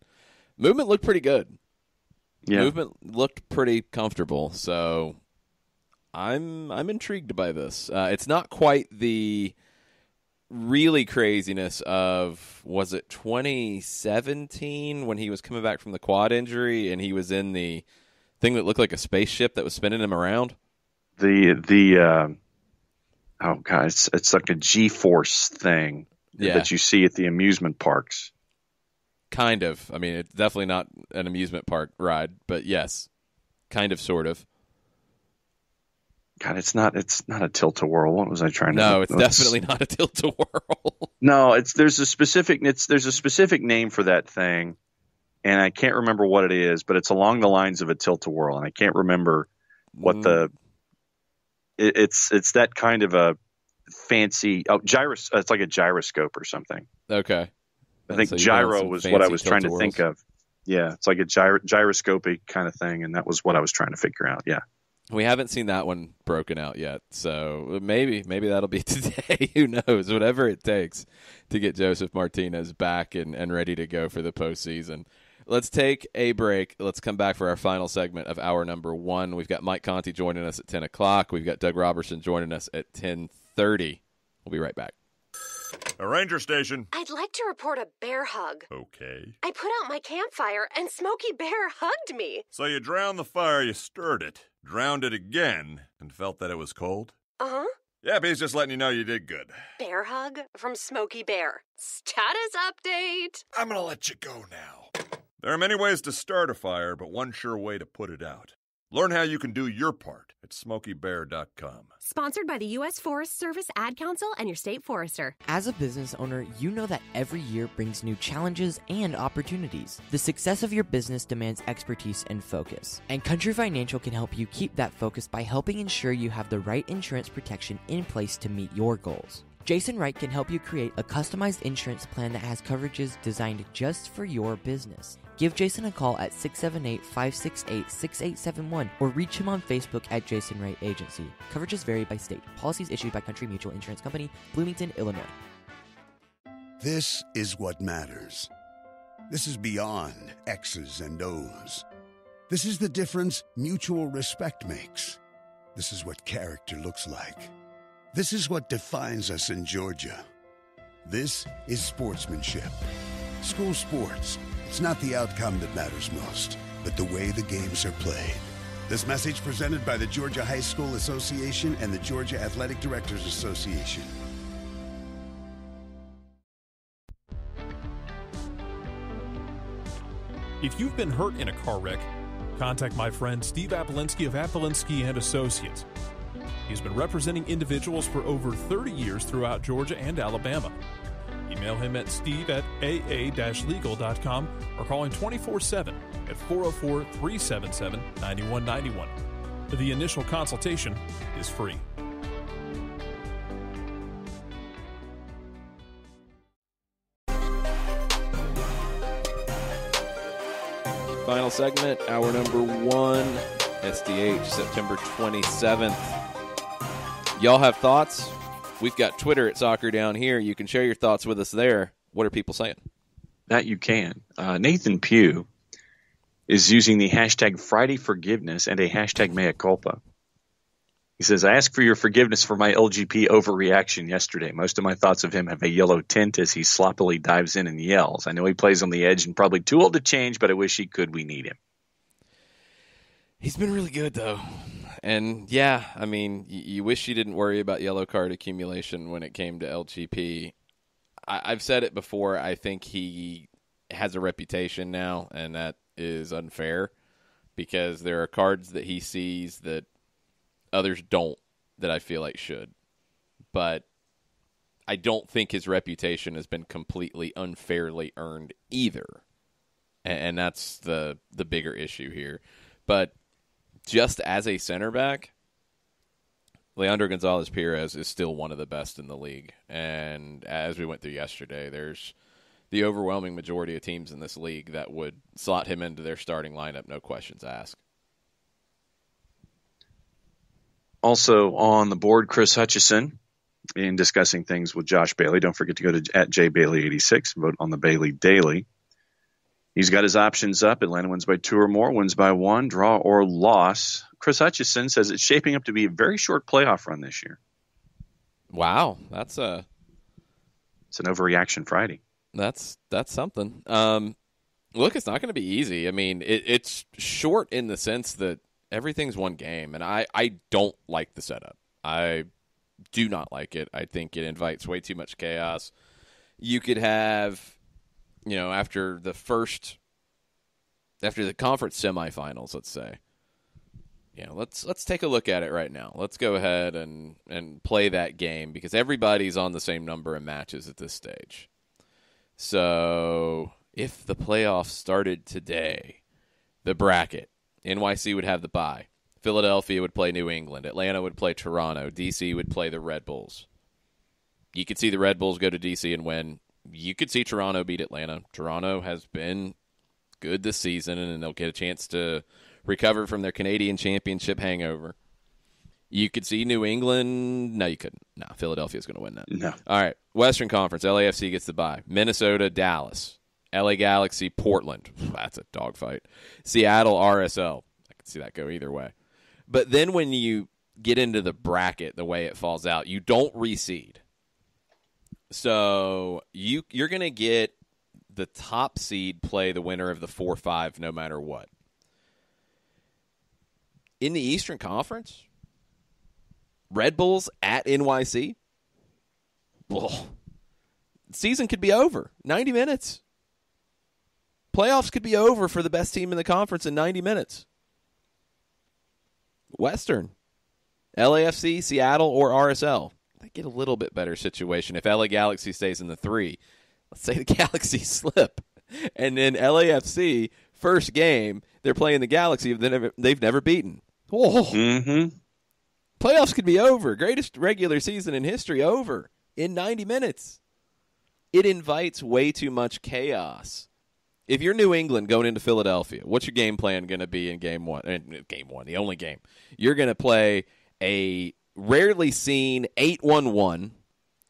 Movement looked pretty good. Yeah. Movement looked pretty comfortable, so I'm intrigued by this. It's not quite the really craziness of, was it 2017 when he was coming back from the quad injury and he was in the thing that looked like a spaceship that was spinning him around? Oh god, it's like a G-force thing that you see at the amusement parks. Kind of. I mean, it's definitely not an amusement park ride, but yes, kind of, sort of. God, it's not a tilt-a-whirl. What was I trying to? No, it's definitely not a tilt-a-whirl. No, there's a specific name for that thing, and I can't remember what it is, but it's along the lines of a tilt-a-whirl, and I can't remember what it's that kind of a fancy it's like a gyroscope or something. Okay. I think gyro was what I was trying to think of. Yeah, it's like a gyroscopic kind of thing, and that was what I was trying to figure out. Yeah. We haven't seen that one broken out yet, so maybe that'll be today. Who knows? Whatever it takes to get Joseph Martinez back and ready to go for the postseason. Let's take a break. Let's come back for our final segment of hour number 1. We've got Mike Conti joining us at 10 o'clock. We've got Doug Robertson joining us at 10:30. We'll be right back. A ranger station. I'd like to report a bear hug. Okay. I put out my campfire and Smokey Bear hugged me. So you drowned the fire, you stirred it, drowned it again, and felt that it was cold? Uh-huh. Yep, he's just letting you know you did good. Bear hug from Smokey Bear. Status update. I'm gonna let you go now. There are many ways to start a fire, but one sure way to put it out. Learn how you can do your part at SmokeyBear.com. Sponsored by the U.S. Forest Service Ad Council and your state forester. As a business owner, you know that every year brings new challenges and opportunities. The success of your business demands expertise and focus. And Country Financial can help you keep that focus by helping ensure you have the right insurance protection in place to meet your goals. Jason Wright can help you create a customized insurance plan that has coverages designed just for your business. Give Jason a call at 678-568-6871 or reach him on Facebook at Jason Wright Agency. Coverages vary by state. Policies issued by Country Mutual Insurance Company, Bloomington, Illinois. This is what matters. This is beyond X's and O's. This is the difference mutual respect makes. This is what character looks like. This is what defines us in Georgia. This is sportsmanship. School sports. It's not the outcome that matters most, but the way the games are played. This message presented by the Georgia High School Association and the Georgia Athletic Directors Association. If you've been hurt in a car wreck, contact my friend Steve Apolinsky of Apolinsky and Associates. He's been representing individuals for over 30 years throughout Georgia and Alabama. Email him at steve@aa-legal.com or call him 24/7 at 404-377-9191. The initial consultation is free. Final segment, hour number 1, SDH, September 27th. Y'all have thoughts? We've got Twitter at Soccer Down Here. You can share your thoughts with us there. What are people saying? That you can. Nathan Pugh is using the hashtag Friday Forgiveness and a hashtag Mea Culpa. He says, I ask for your forgiveness for my LGP overreaction yesterday. Most of my thoughts of him have a yellow tint as he sloppily dives in and yells. I know he plays on the edge and probably too old to change, but I wish he could. We need him. He's been really good, though. And, yeah, I mean, you wish you didn't worry about yellow card accumulation when it came to LGP. I've said it before. I think he has a reputation now, and that is unfair because there are cards that he sees that others don't that I feel like should. but I don't think his reputation has been completely unfairly earned either. And that's the bigger issue here. But just as a center back, Leandro Gonzalez-Perez is still one of the best in the league. And as we went through yesterday, there's the overwhelming majority of teams in this league that would slot him into their starting lineup, no questions asked. Also on the board, Chris Hutchison, in discussing things with Josh Bailey. Don't forget to go to @JBailey86, vote on the Bailey Daily. He's got his options up. Atlanta wins by 2 or more, wins by 1, draw or loss. Chris Hutchison says it's shaping up to be a very short playoff run this year. Wow, it's an overreaction Friday. That's something. Look, it's not going to be easy. I mean, it's short in the sense that everything's one game, and I don't like the setup. I do not like it. I think it invites way too much chaos. You could have, after the conference semifinals, let's say, let's take a look at it right now. Let's go ahead and play that game because everybody's on the same number of matches at this stage. So if the playoffs started today, the bracket, NYC would have the bye. Philadelphia would play New England. Atlanta would play Toronto. DC would play the Red Bulls. You could see the Red Bulls go to DC and win. You could see Toronto beat Atlanta. Toronto has been good this season, and they'll get a chance to recover from their Canadian championship hangover. You could see New England. No, you couldn't. No, Philadelphia's going to win that. No. All right, Western Conference. LAFC gets the bye. Minnesota, Dallas. LA Galaxy, Portland. That's a dogfight. Seattle, RSL. I could see that go either way. But then when you get into the bracket, the way it falls out, you don't reseed. So you're going to get the top seed play the winner of the 4-5 no matter what. In the Eastern Conference, Red Bulls at NYC, season could be over. 90 minutes. Playoffs could be over for the best team in the conference in 90 minutes. Western, LAFC, Seattle, or RSL. They get a little bit better situation. If LA Galaxy stays in the 3, let's say the Galaxy slip. And then LAFC, first game, they're playing the Galaxy they've never beaten. Oh. Mm-hmm. Playoffs could be over. Greatest regular season in history over in 90 minutes. It invites way too much chaos. If you're New England going into Philadelphia, what's your game plan going to be in game one? Game one, the only game. You're going to play a rarely seen 8-1-1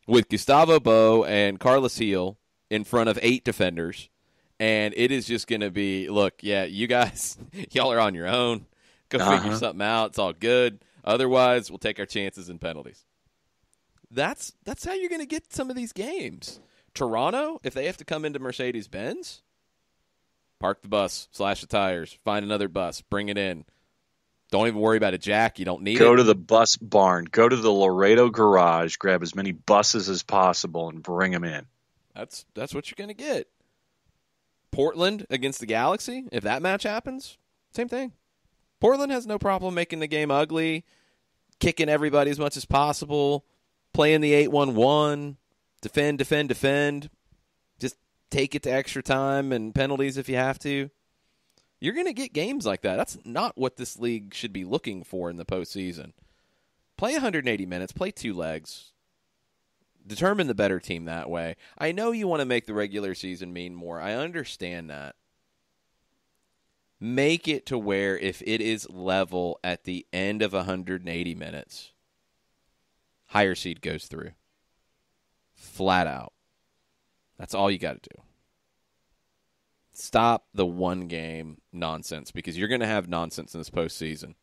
with Gustavo Bo and Carlos Heel in front of 8 defenders. And it is just going to be, look, yeah, you guys, y'all are on your own. Go figure something out. It's all good. Otherwise, we'll take our chances in penalties. That's how you're going to get some of these games. Toronto, if they have to come into Mercedes-Benz, park the bus, slash the tires, find another bus, bring it in. Don't even worry about a jack. You don't need it. Go to the bus barn. Go to the Laredo garage. Grab as many buses as possible and bring them in. That's what you're going to get. Portland against the Galaxy, if that match happens, same thing. Portland has no problem making the game ugly, kicking everybody as much as possible, playing the 8-1-1, defend. Just take it to extra time and penalties if you have to. You're going to get games like that. That's not what this league should be looking for in the postseason. Play 180 minutes, play 2 legs. Determine the better team that way. I know you want to make the regular season mean more. I understand that. Make it to where if it is level at the end of 180 minutes, higher seed goes through. Flat out. That's all you got to do. Stop the one-game nonsense because you're going to have nonsense in this postseason.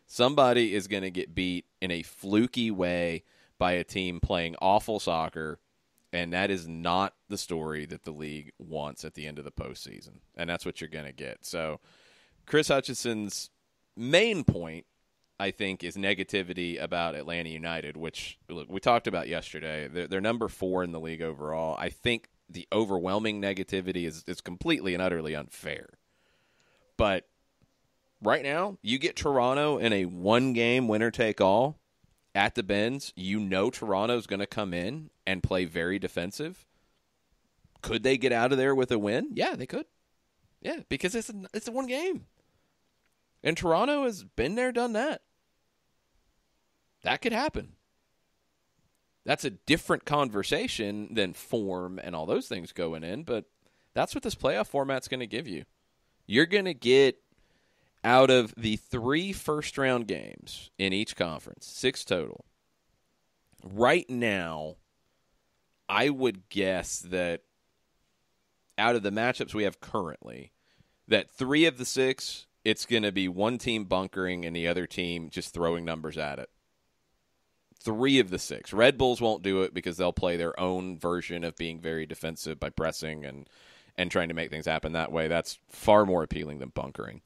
Somebody is going to get beat in a fluky way by a team playing awful soccer, and that is not the story that the league wants at the end of the postseason, and that's what you're going to get. So Chris Hutchison's main point, I think, is negativity about Atlanta United, which look, we talked about yesterday. They're number 4 in the league overall. I think the overwhelming negativity is completely and utterly unfair. But right now, you get Toronto in a one-game winner-take-all, at the Benz, Toronto's going to come in and play very defensive. Could they get out of there with a win? Yeah, they could. Yeah, because it's a one game. And Toronto has been there, done that. That could happen. That's a different conversation than form and all those things going in, but that's what this playoff format's going to give you. You're going to get, out of the 3 first-round games in each conference, 6 total, right now, I would guess that out of the matchups we have currently, that 3 of the 6, it's going to be one team bunkering and the other team just throwing numbers at it. 3 of the 6. Red Bulls won't do it because they'll play their own version of being very defensive by pressing and trying to make things happen that way. That's far more appealing than bunkering.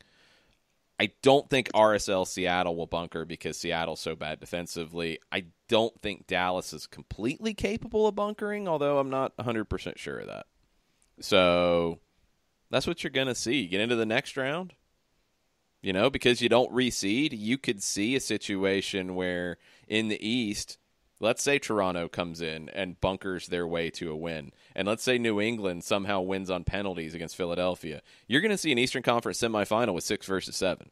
I don't think RSL Seattle will bunker because Seattle's so bad defensively. I don't think Dallas is completely capable of bunkering, although I'm not 100% sure of that. So that's what you're going to see. Get into the next round. Because you don't reseed, you could see a situation where in the East, let's say Toronto comes in and bunkers their way to a win. And let's say New England somehow wins on penalties against Philadelphia. You're going to see an Eastern Conference semifinal with 6 versus 7.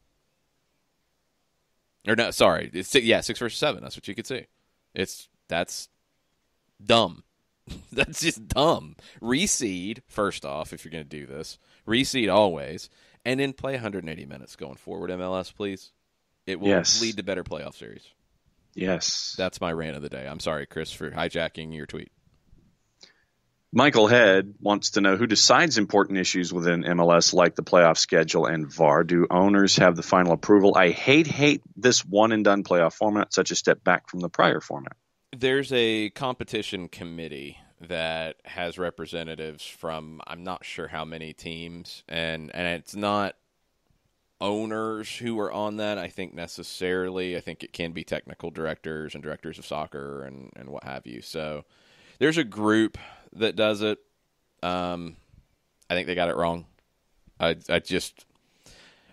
Or no, sorry. 6 versus 7. That's what you could see. That's dumb. That's just dumb. Reseed, first off, if you're going to do this. Reseed always. And then play 180 minutes going forward, MLS, please. It will lead to better playoff series. Yes. That's my rant of the day. I'm sorry, Chris, for hijacking your tweet. Michael Head wants to know who decides important issues within MLS like the playoff schedule and VAR. Do owners have the final approval? I hate this one-and-done playoff format, such a step back from the prior format. There's a competition committee that has representatives from I'm not sure how many teams, and it's not owners who are on that, I think, necessarily. I think it can be technical directors and directors of soccer and what have you. So there's a group that does it. I think they got it wrong.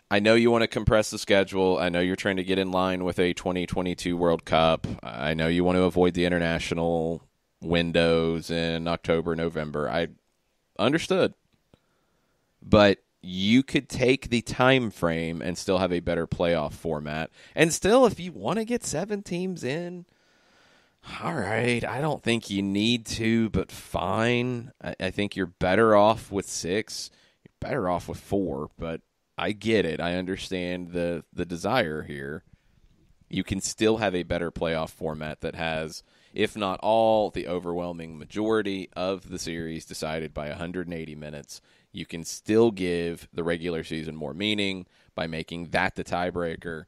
I know you want to compress the schedule. I know you're trying to get in line with a 2022 World Cup. I know you want to avoid the international windows in October, November. I understood. But you could take the time frame and still have a better playoff format. And still, if you want to get 7 teams in, all right, I don't think you need to, but fine. I think you're better off with 6. You're better off with 4, but I get it. I understand the desire here. You can still have a better playoff format that has, if not all, the overwhelming majority of the series decided by 180 minutes. You can still give the regular season more meaning by making that the tiebreaker.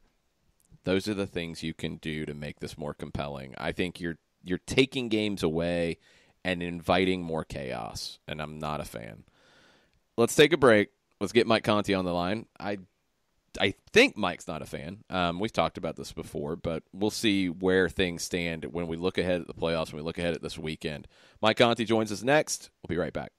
Those are the things you can do to make this more compelling. I think you're taking games away and inviting more chaos, and I'm not a fan. Let's take a break. Let's get Mike Conti on the line. I think Mike's not a fan. We've talked about this before, but we'll see where things stand when we look ahead at the playoffs, when we look ahead at this weekend. Mike Conti joins us next. We'll be right back.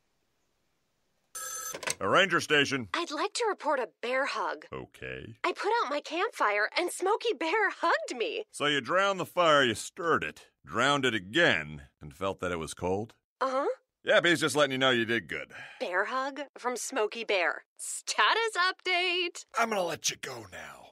A ranger station. I'd like to report a bear hug. Okay. I put out my campfire and Smokey Bear hugged me. So you drowned the fire, you stirred it, drowned it again, and felt that it was cold? Uh-huh. Yeah, but he's just letting you know you did good. Bear hug from Smokey Bear. Status update. I'm gonna let you go now.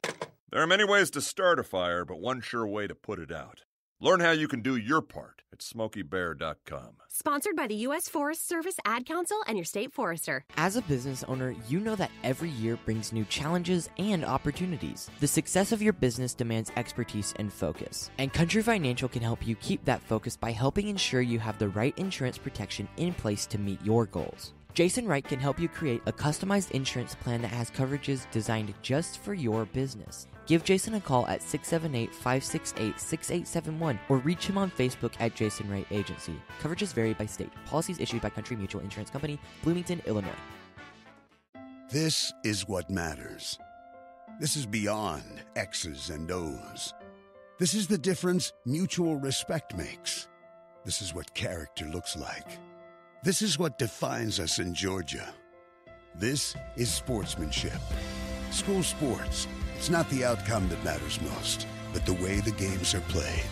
There are many ways to start a fire, but one sure way to put it out. Learn how you can do your part at SmokeyBear.com. Sponsored by the U.S. Forest Service Ad Council and your state forester. As a business owner, you know that every year brings new challenges and opportunities. The success of your business demands expertise and focus. And Country Financial can help you keep that focus by helping ensure you have the right insurance protection in place to meet your goals. Jason Wright can help you create a customized insurance plan that has coverages designed just for your business. Give Jason a call at 678-568-6871 or reach him on Facebook at Jason Wright Agency. Coverages vary by state. Policies issued by Country Mutual Insurance Company, Bloomington, Illinois. This is what matters. This is beyond X's and O's. This is the difference mutual respect makes. This is what character looks like. This is what defines us in Georgia. This is sportsmanship. School sports. It's not the outcome that matters most, but the way the games are played.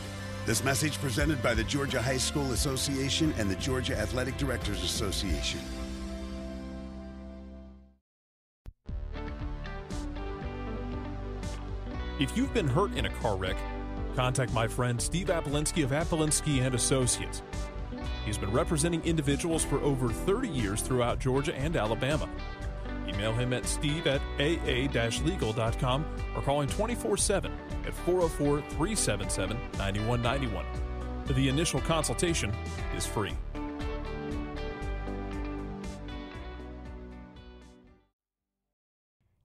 This message presented by the Georgia High School Association and the Georgia Athletic Directors Association. If you've been hurt in a car wreck, contact my friend Steve Apolinsky of Apolinsky and Associates. He's been representing individuals for over 30 years throughout Georgia and Alabama. Email him at steve@aa-legal.com or call him 24/7 at 404-377-9191. The initial consultation is free.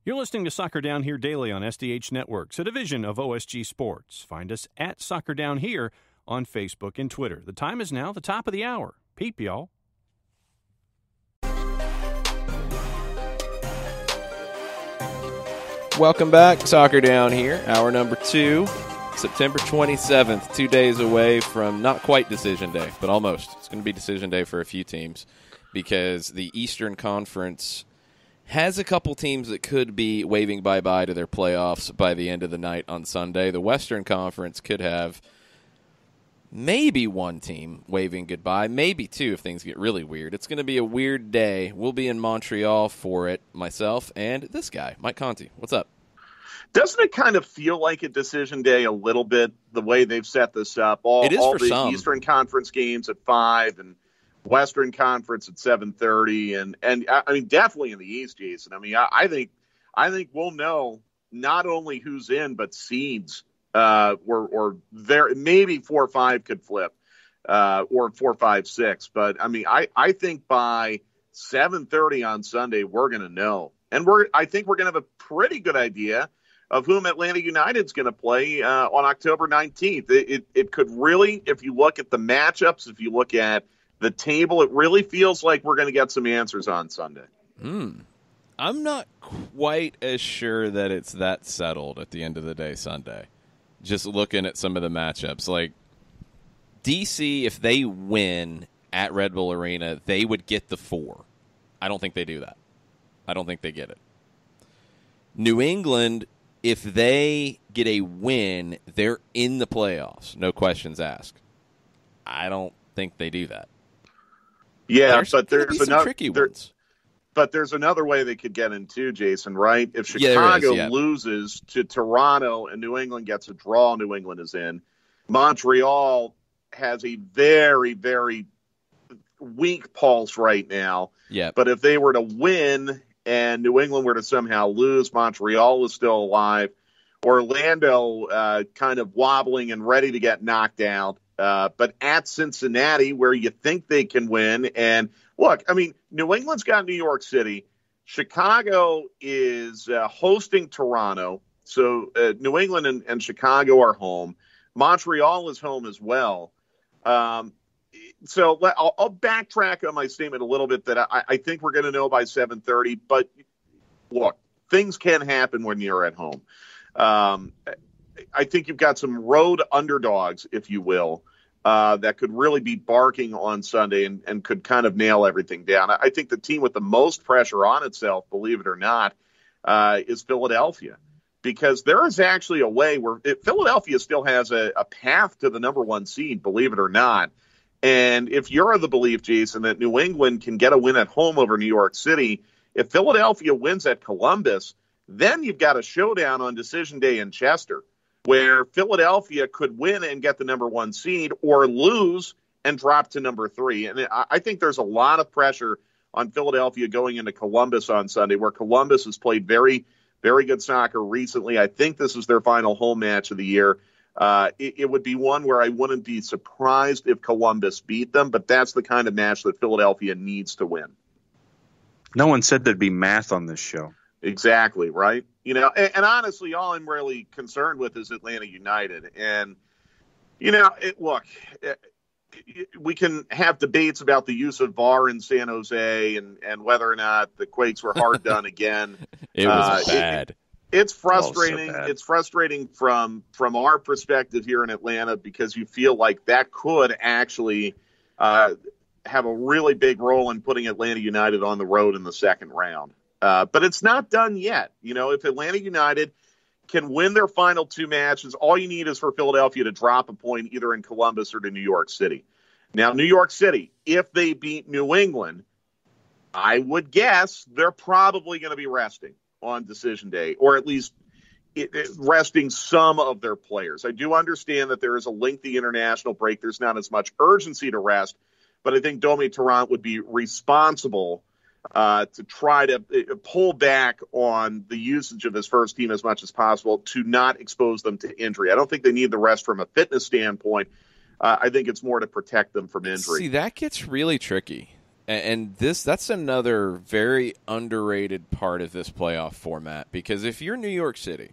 You're listening to Soccer Down Here daily on SDH Networks, a division of OSG Sports. Find us at Soccer Down Here on Facebook and Twitter. The time is now the top of the hour. Peep, y'all. Welcome back. Soccer Down Here, hour number 2, September 27th, 2 days away from not quite Decision Day, but almost. It's going to be Decision Day for a few teams because the Eastern Conference has a couple teams that could be waving bye-bye to their playoffs by the end of the night on Sunday. The Western Conference could have maybe one team waving goodbye, maybe two if things get really weird. It's going to be a weird day. We'll be in Montreal for it, myself and this guy, Mike Conti. What's up? Doesn't it kind of feel like a decision day a little bit, the way they've set this up? All the some. Eastern Conference games at 5 and Western Conference at 7:30, and I mean definitely in the East, Jason. I mean I think we'll know not only who's in but seeds. Or there maybe 4 or 5 could flip, or 4, 5, 6. But I mean I think by 7:30 on Sunday we're going to know, and I think we're going to have a pretty good idea of whom Atlanta United's going to play on October 19th. It could really, if you look at the matchups, if you look at the table, it really feels like we're going to get some answers on Sunday. I'm not quite as sure that it's that settled at the end of the day Sunday. Just looking at some of the matchups. Like, DC, if they win at Red Bull Arena, they would get the 4. I don't think they do that. I don't think they get it. New England, if they get a win, they're in the playoffs. No questions asked. I don't think they do that. Yeah, but there's some tricky ones. But there's another way they could get in too, Jason, right? If Chicago loses to Toronto and New England gets a draw, New England is in. Montreal has a very, very weak pulse right now. Yeah. But if they were to win and New England were to somehow lose, Montreal is still alive. Orlando kind of wobbling and ready to get knocked out. But at Cincinnati, where you think they can win. And look, I mean, New England's got New York City. Chicago is hosting Toronto. So New England and Chicago are home. Montreal is home as well. So I'll backtrack on my statement a little bit that I think we're going to know by 7:30. But look, things can happen when you're at home. I think you've got some road underdogs, if you will, that could really be barking on Sunday and could kind of nail everything down. I think the team with the most pressure on itself, believe it or not, is Philadelphia, because there is actually a way where Philadelphia still has a path to the number 1 seed, believe it or not. And if you're of the belief, Jason, that New England can get a win at home over New York City, if Philadelphia wins at Columbus, then you've got a showdown on Decision Day in Chester, where Philadelphia could win and get the number 1 seed or lose and drop to number 3. And I think there's a lot of pressure on Philadelphia going into Columbus on Sunday, where Columbus has played very, very good soccer recently. I think this is their final home match of the year. It would be one where I wouldn't be surprised if Columbus beat them, but that's the kind of match that Philadelphia needs to win. No one said there'd be math on this show. Exactly, right? You know, and honestly, all I'm really concerned with is Atlanta United. And, you know, we can have debates about the use of VAR in San Jose and whether or not the Quakes were hard done again. It was bad. It's frustrating. So it's frustrating from our perspective here in Atlanta, because you feel like that could actually have a really big role in putting Atlanta United on the road in the second round. But it's not done yet. You know, if Atlanta United can win their final two matches. All you need is for Philadelphia to drop a point either in Columbus or to New York City. Now, New York City, if they beat New England, I would guess they're probably going to be resting on decision day, or at least resting some of their players. I do understand that there is a lengthy international break. There's not as much urgency to rest, but I think Domi Tarrant would be responsible to try to pull back on the usage of his first team as much as possible to not expose them to injury. I don't think they need the rest from a fitness standpoint. I think it's more to protect them from injury. See, that gets really tricky. And that's another very underrated part of this playoff format, because if you're New York City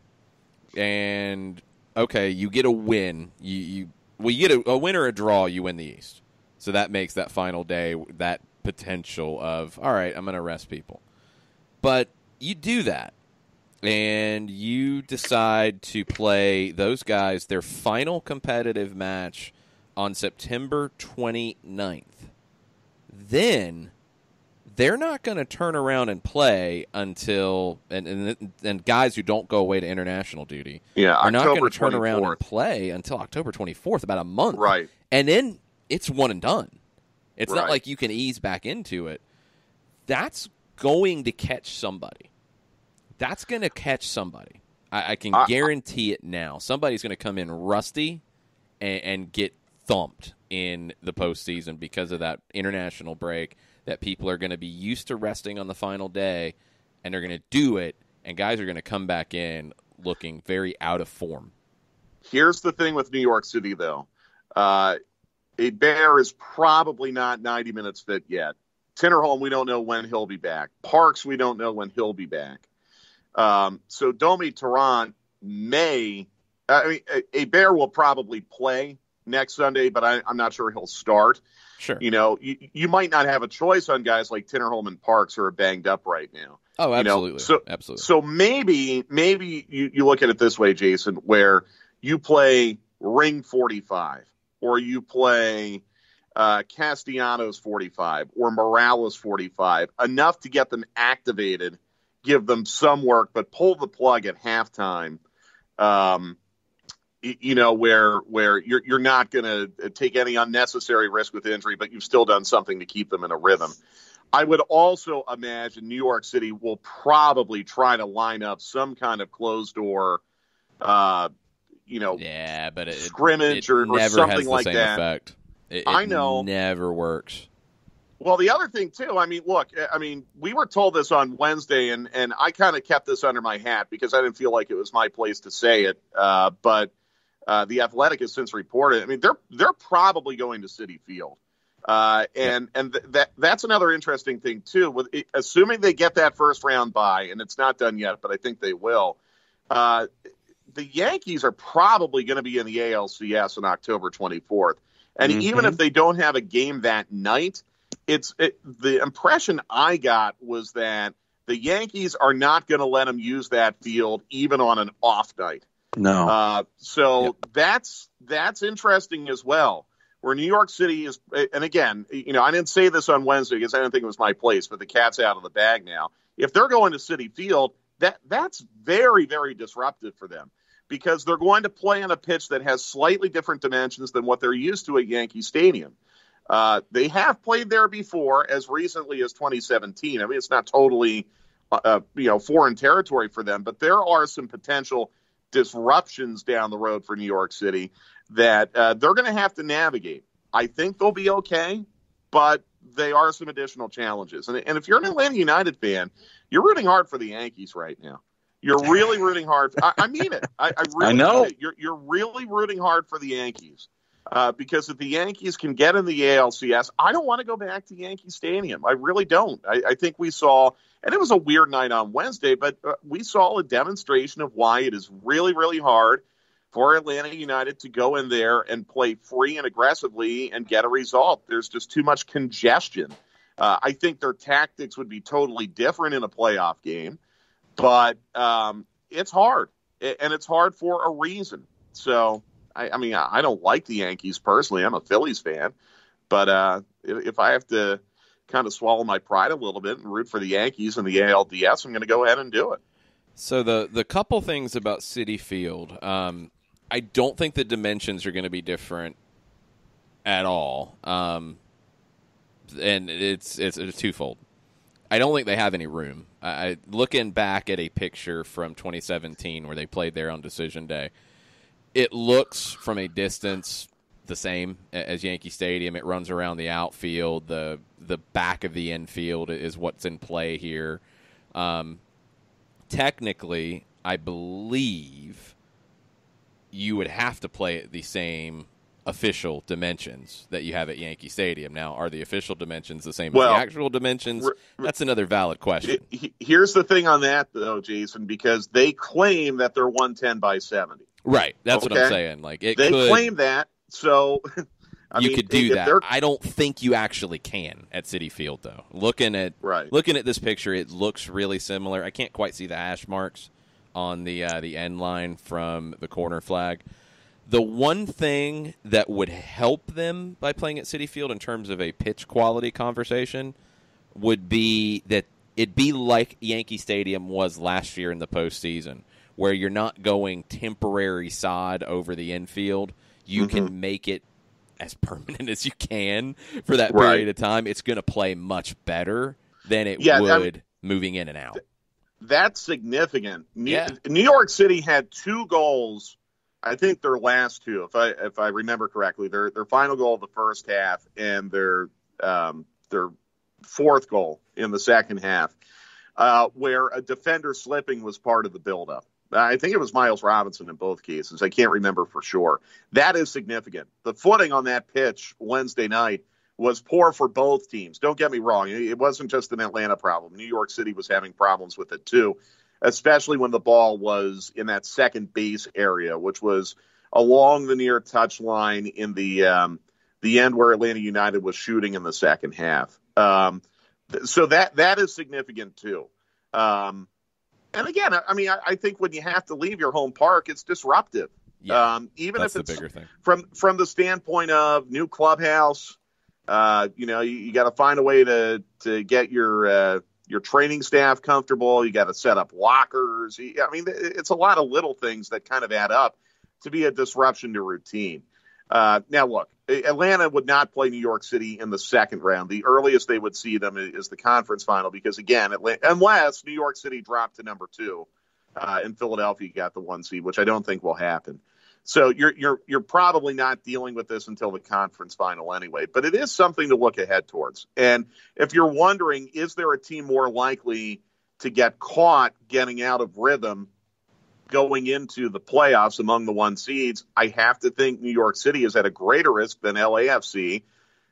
and, okay, you get a win, you get a win or a draw, you win the East. So that makes that final day that potential of, all right, I'm going to rest people. But you do that, and you decide to play those guys their final competitive match on September 29th. Then they're not going to turn around and play until and guys who don't go away to international duty are not going to turn around and play until October 24th, about a month. Right. And then it's one and done. It's Right. not like you can ease back into it. That's going to catch somebody. That's going to catch somebody. I can guarantee it now. Somebody's going to come in rusty and get thumped in the postseason because of that international break, that people are going to be used to resting on the final day, and they're going to do it, and guys are going to come back in looking very out of form. Here's the thing with New York City, though. A Bear is probably not 90 minutes fit yet. Tinnerholm, we don't know when he'll be back. Parks, we don't know when he'll be back. So Domi Tarrant a Bear will probably play next Sunday, but I'm not sure he'll start. Sure. You know, you might not have a choice on guys like Tinnerholm and Parks who are banged up right now. Oh, absolutely. Absolutely. So maybe you look at it this way, Jason, where you play Ring 45, or you play Castellanos 45, or Morales 45, enough to get them activated, give them some work, but pull the plug at halftime. Where you're not going to take any unnecessary risk with injury, but you've still done something to keep them in a rhythm. I would also imagine New York City will probably try to line up some kind of closed door, scrimmage or something like that. Effect. It I know. Never works. Well, the other thing, too, we were told this on Wednesday, and I kind of kept this under my hat because I didn't feel like it was my place to say it. But The Athletic has since reported, they're probably going to Citi Field. That's another interesting thing, too. Assuming they get that first round bye, and it's not done yet, but I think they will, the Yankees are probably going to be in the ALCS on October 24th. And even if they don't have a game that night, the impression I got was that the Yankees are not going to let them use that field even on an off night. No. That's interesting as well. Where New York City is, and again, I didn't say this on Wednesday because I didn't think it was my place, but the cat's out of the bag now. If they're going to Citi Field, that's very, very disruptive for them, because they're going to play on a pitch that has slightly different dimensions than what they're used to at Yankee Stadium. They have played there before, as recently as 2017. It's not totally, foreign territory for them, but there are some potential disruptions down the road for New York City that they're going to have to navigate. I think they'll be okay, but they are some additional challenges. And if you're an Atlanta United fan, you're rooting hard for the Yankees right now. You're really rooting hard. I mean it. I really know. mean it. You're really rooting hard for the Yankees. Because if the Yankees can get in the ALCS, I don't want to go back to Yankee Stadium. I really don't. I think we saw, and it was a weird night on Wednesday, but we saw a demonstration of why it is really, really hard for Atlanta United to go in there and play free and aggressively and get a result. There's just too much congestion. I think their tactics would be totally different in a playoff game, but it's hard, and it's hard for a reason. So, I don't like the Yankees personally. I'm a Phillies fan, but if I have to kind of swallow my pride a little bit and root for the Yankees in the ALDS, I'm going to go ahead and do it. So the couple things about Citi Field, I don't think the dimensions are going to be different at all, and it's twofold. I don't think they have any room. Looking back at a picture from 2017 where they played there on Decision Day, it looks from a distance the same as Yankee Stadium. It runs around the outfield. The back of the infield is what's in play here. Technically, I believe you would have to play at the same official dimensions that you have at Yankee Stadium. Now, are the official dimensions the same as the actual dimensions? That's another valid question. Here's the thing on that, though, Jason, because they claim that they're 110 by 70. Right. That's what I'm saying. Like they claim that, so you could do that. I don't think you actually can at Citi Field, though. Looking at this picture, it looks really similar. I can't quite see the hash marks on the end line from the corner flag. The one thing that would help them by playing at Citi Field in terms of a pitch quality conversation would be that it'd be like Yankee Stadium was last year in the postseason, where you're not going temporary sod over the infield. You can make it as permanent as you can for that period of time. It's going to play much better than it would moving in and out. That's significant. New York City had 2 goals. I think their last 2, if I remember correctly, their final goal of the first half and their 4th goal in the second half, where a defender slipping was part of the buildup. I think it was Miles Robinson in both cases. I can't remember for sure. That is significant. The footing on that pitch Wednesday night was poor for both teams. Don't get me wrong. It wasn't just an Atlanta problem. New York City was having problems with it too, especially when the ball was in that second base area, which was along the near touch line in the end where Atlanta United was shooting in the second half. So that is significant too. And again, I mean, I think when you have to leave your home park, it's disruptive. Yeah, even if it's the bigger thing. From the standpoint of new clubhouse, you got to find a way to get your training staff comfortable. You got to set up lockers. I mean, it's a lot of little things that kind of add up to be a disruption to routine. Now, look, Atlanta would not play New York City in the second round. The earliest they would see them is the conference final because, again, unless New York City dropped to number 2 and Philadelphia got the 1 seed, which I don't think will happen. So you're probably not dealing with this until the conference final anyway. But it is something to look ahead towards. And if you're wondering, is there a team more likely to get caught getting out of rhythm going into the playoffs among the 1 seeds, I have to think New York City is at a greater risk than LAFC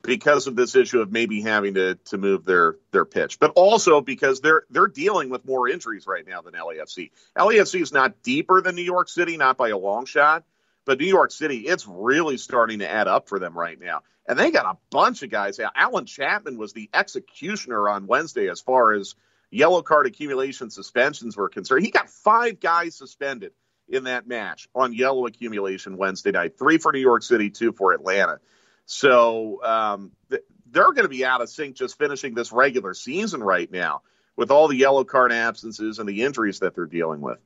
because of this issue of maybe having to move their pitch, but also because they're dealing with more injuries right now than LAFC. LAFC is not deeper than New York City, not by a long shot, but New York City, it's really starting to add up for them right now. And they got a bunch of guys. Alan Chapman was the executioner on Wednesday as far as yellow card accumulation suspensions were concerned. He got 5 guys suspended in that match on yellow accumulation Wednesday night, 3 for New York City, 2 for Atlanta. So they're going to be out of sync just finishing this regular season right now with all the yellow card absences and the injuries that they're dealing with.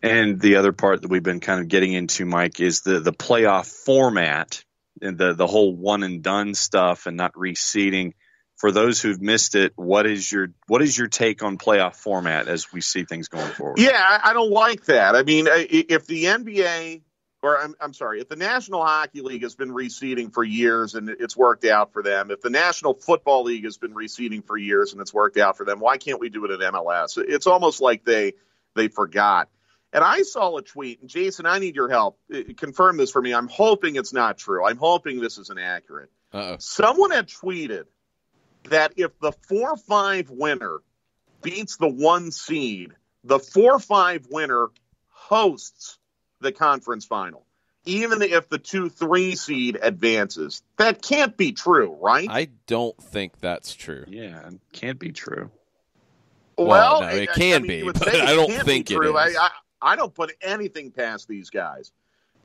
And the other part that we've been kind of getting into, Mike, is the playoff format and the whole one and done stuff and not reseeding. For those who've missed it, what is your take on playoff format as we see things going forward? Yeah, I don't like that. I mean, if the NBA or I'm sorry, if the National Hockey League has been reseeding for years and it's worked out for them, if the National Football League has been reseeding for years and it's worked out for them, why can't we do it at MLS? It's almost like they forgot. And I saw a tweet, and Jason, I need your help. Confirm this for me. I'm hoping it's not true. I'm hoping this is inaccurate. Someone had tweeted that if the 4-5 winner beats the 1 seed, the 4-5 winner hosts the conference final, even if the 2-3 seed advances. That can't be true, right? I don't think that's true. Yeah, it can't be true. Well, no, it can be, but I don't think it is. I don't put anything past these guys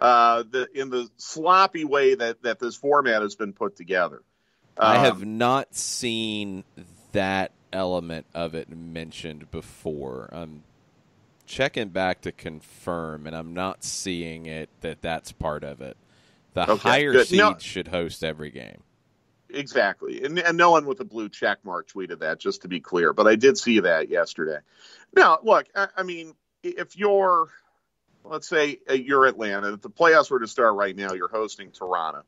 in the sloppy way that this format has been put together. I have not seen that element of it mentioned before. I'm checking back to confirm, and I'm not seeing it that's part of it. The higher seed should host every game. Exactly. And no one with a blue check mark tweeted that, just to be clear. But I did see that yesterday. Now, look, I mean, if you're, let's say you're Atlanta, if the playoffs were to start right now, you're hosting Toronto.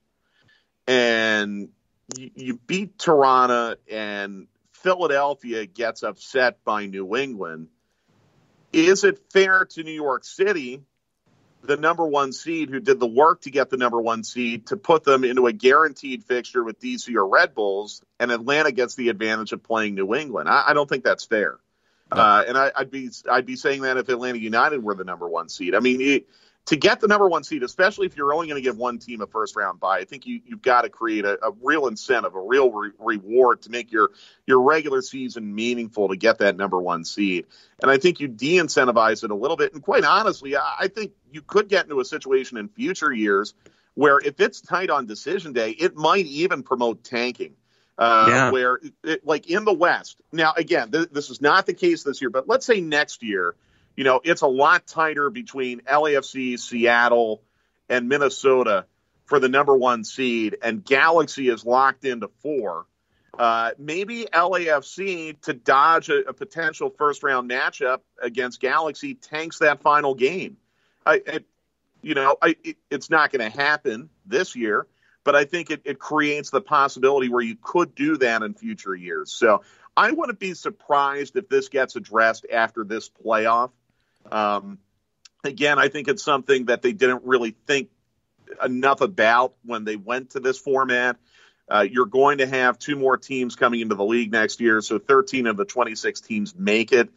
And you beat Toronto and Philadelphia gets upset by New England. Is it fair to New York City, the number one seed who did the work to get the number one seed, to put them into a guaranteed fixture with DC or Red Bulls, and Atlanta gets the advantage of playing New England? I don't think that's fair. No. And I'd be saying that if Atlanta United were the number one seed. I mean, to get the number one seed, especially if you're only going to give one team a first round bye, I think you've got to create a real incentive, a real reward to make your regular season meaningful to get that number one seed. And I think you de-incentivize it a little bit. And quite honestly, I think you could get into a situation in future years where if it's tight on decision day, it might even promote tanking. Where, like in the West. Now, again, this is not the case this year, but let's say next year, it's a lot tighter between LAFC, Seattle, and Minnesota for the number one seed, and Galaxy is locked into 4. Maybe LAFC, to dodge a potential first-round matchup against Galaxy, tanks that final game. It's not going to happen this year, but I think it creates the possibility where you could do that in future years. So I wouldn't be surprised if this gets addressed after this playoff. Again, I think it's something that they didn't really think enough about when they went to this format. You're going to have 2 more teams coming into the league next year, so 13 of the 26 teams make it.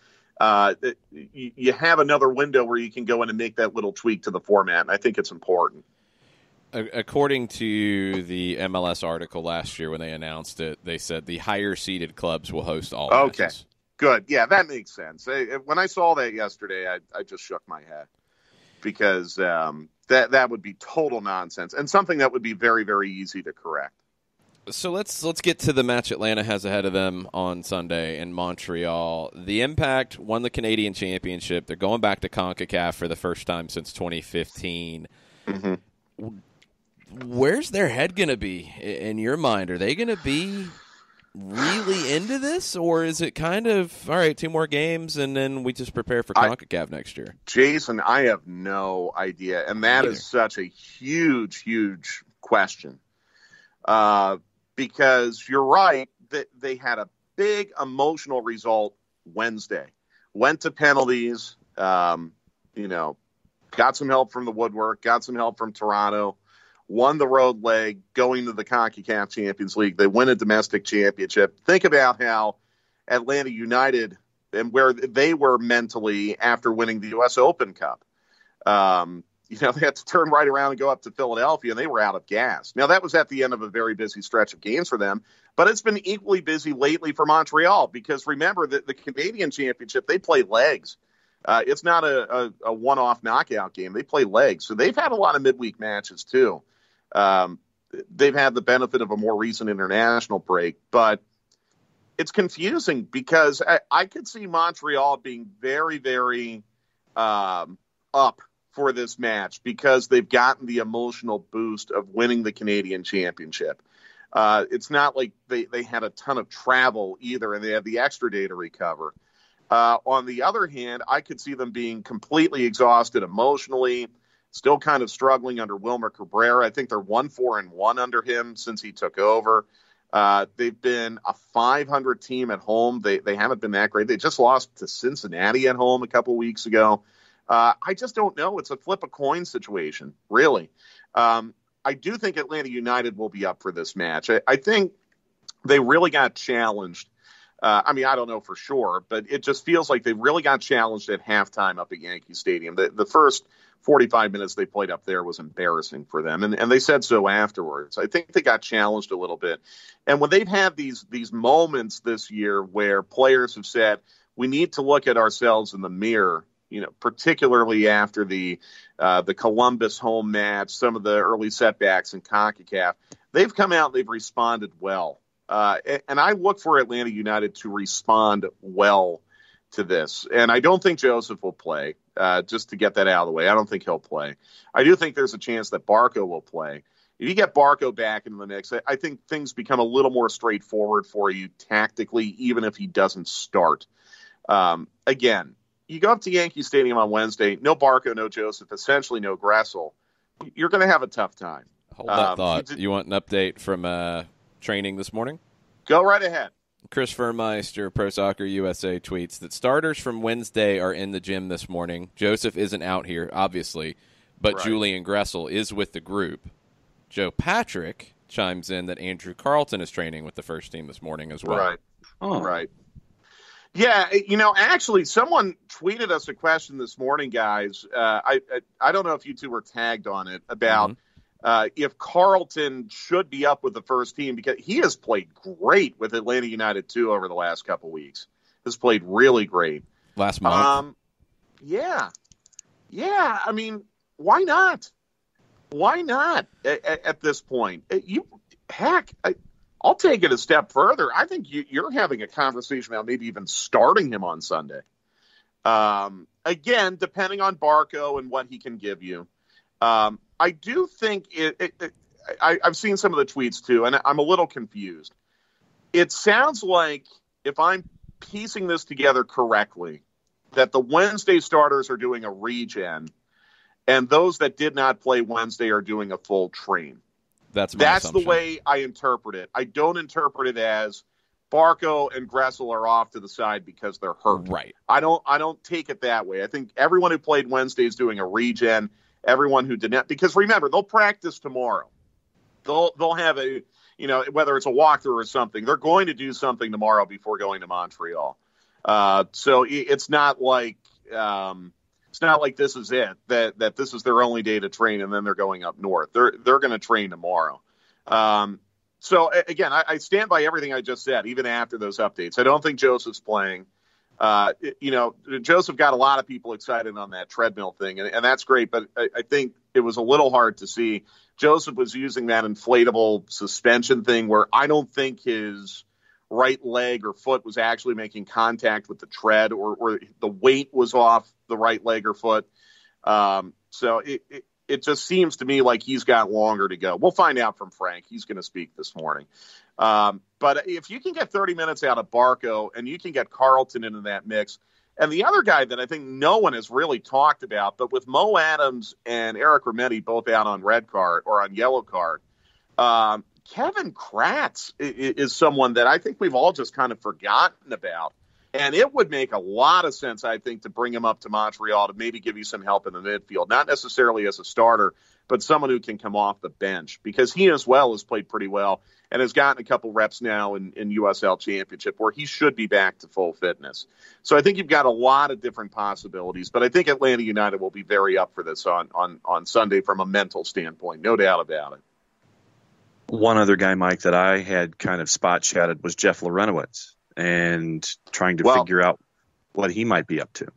You have another window where you can go in and make that little tweak to the format, and I think it's important. According to the MLS article last year when they announced it, they said the higher-seeded clubs will host all matches. Good. Yeah, that makes sense. When I saw that yesterday, I just shook my head because that would be total nonsense and something that would be very, very easy to correct. So let's get to the match Atlanta has ahead of them on Sunday in Montreal. The Impact won the Canadian Championship. They're going back to CONCACAF for the first time since 2015. Mm-hmm. Where's their head going to be in your mind? Are they going to be really into this, or is it kind of, all right, 2 more games and then we just prepare for CONCACAF next year? Jason, I have no idea, and that is such a huge, huge question. Because you're right, that they had a big emotional result Wednesday. Went to penalties, got some help from the woodwork, got some help from Toronto, won the road leg, going to the CONCACAF Champions League. They win a domestic championship. Think about how Atlanta United and where they were mentally after winning the U.S. Open Cup. They had to turn right around and go up to Philadelphia, and they were out of gas. Now, that was at the end of a very busy stretch of games for them, but it's been equally busy lately for Montreal because, remember, the Canadian Championship, they play legs. It's not a one-off knockout game. They play legs. So they've had a lot of midweek matches, too. They've had the benefit of a more recent international break, but it's confusing because I could see Montreal being very, very up for this match because they've gotten the emotional boost of winning the Canadian Championship. It's not like they had a ton of travel either, and they had the extra day to recover. On the other hand, I could see them being completely exhausted emotionally, still kind of struggling under Wilmer Cabrera. I think they're 1-4-1 under him since he took over. They've been a 500 team at home. They haven't been that great. They just lost to Cincinnati at home a couple weeks ago. I just don't know. It's a flip a coin situation, really. I do think Atlanta United will be up for this match. I think they really got challenged. I don't know for sure, but it just feels like they really got challenged at halftime up at Yankee Stadium. The first 45 minutes they played up there was embarrassing for them, and they said so afterwards. I think they got challenged a little bit. And when they've had these moments this year where players have said, we need to look at ourselves in the mirror, particularly after the Columbus home match, some of the early setbacks in CONCACAF, they've come out, they've responded well. And I look for Atlanta United to respond well to this. And I don't think Joseph will play, just to get that out of the way. I don't think he'll play. I do think there's a chance that Barco will play. If you get Barco back into the mix, I think things become a little more straightforward for you tactically, even if he doesn't start. Again, you go up to Yankee Stadium on Wednesday, no Barco, no Joseph, essentially no Gressel. You're going to have a tough time. Hold that thought. You want an update from training this morning? Go right ahead. Chris Vermeister, Pro Soccer USA, tweets that starters from Wednesday are in the gym this morning. Joseph isn't out here, obviously, but right. Julian Gressel is with the group. Joe Patrick chimes in that Andrew Carlton is training with the first team this morning as well. Right. Oh. Right. Yeah, actually, someone tweeted us a question this morning, guys. I don't know if you two were tagged on it about if Carlton should be up with the first team, because he has played great with Atlanta United too over the last couple weeks. Has played really great last month. Yeah. I mean, why not? Why not at this point? I'll take it a step further. I think you're having a conversation about maybe even starting him on Sunday. Again, depending on Barco and what he can give you. I do think I've seen some of the tweets too, and I'm a little confused. It sounds like, if I'm piecing this together correctly, that the Wednesday starters are doing a regen, and those that did not play Wednesday are doing a full train. That's the way I interpret it. I don't interpret it as Barco and Gressel are off to the side because they're hurt. Right. I don't take it that way. I think everyone who played Wednesday is doing a regen. Everyone who did not, because remember, they'll practice tomorrow. They'll have a, whether it's a walkthrough or something, they're going to do something tomorrow before going to Montreal. So it's not like this is it, that this is their only day to train and then they're going up north. They're going to train tomorrow. So again, I stand by everything I just said, even after those updates. I don't think Joseph's playing. Joseph got a lot of people excited on that treadmill thing, and that's great, but I think it was a little hard to see. Joseph was using that inflatable suspension thing where I don't think his right leg or foot was actually making contact with the tread, or the weight was off the right leg or foot. So it just seems to me like he's got longer to go. We'll find out from Frank. He's going to speak this morning. But if you can get 30 minutes out of Barco and you can get Carlton into that mix, and the other guy that I think no one has really talked about, but with Mo Adams and Eric Remetti both out on red card or on yellow card, Kevin Kratz is someone that I think we've all just kind of forgotten about. And it would make a lot of sense, I think, to bring him up to Montreal to maybe give you some help in the midfield, not necessarily as a starter, but someone who can come off the bench, because he as well has played pretty well and has gotten a couple reps now in USL Championship where he should be back to full fitness. So I think you've got a lot of different possibilities, but I think Atlanta United will be very up for this on Sunday from a mental standpoint, no doubt about it. One other guy, Mike, that I had kind of spot chatted was Jeff Lorenowitz, and trying to figure out what he might be up to.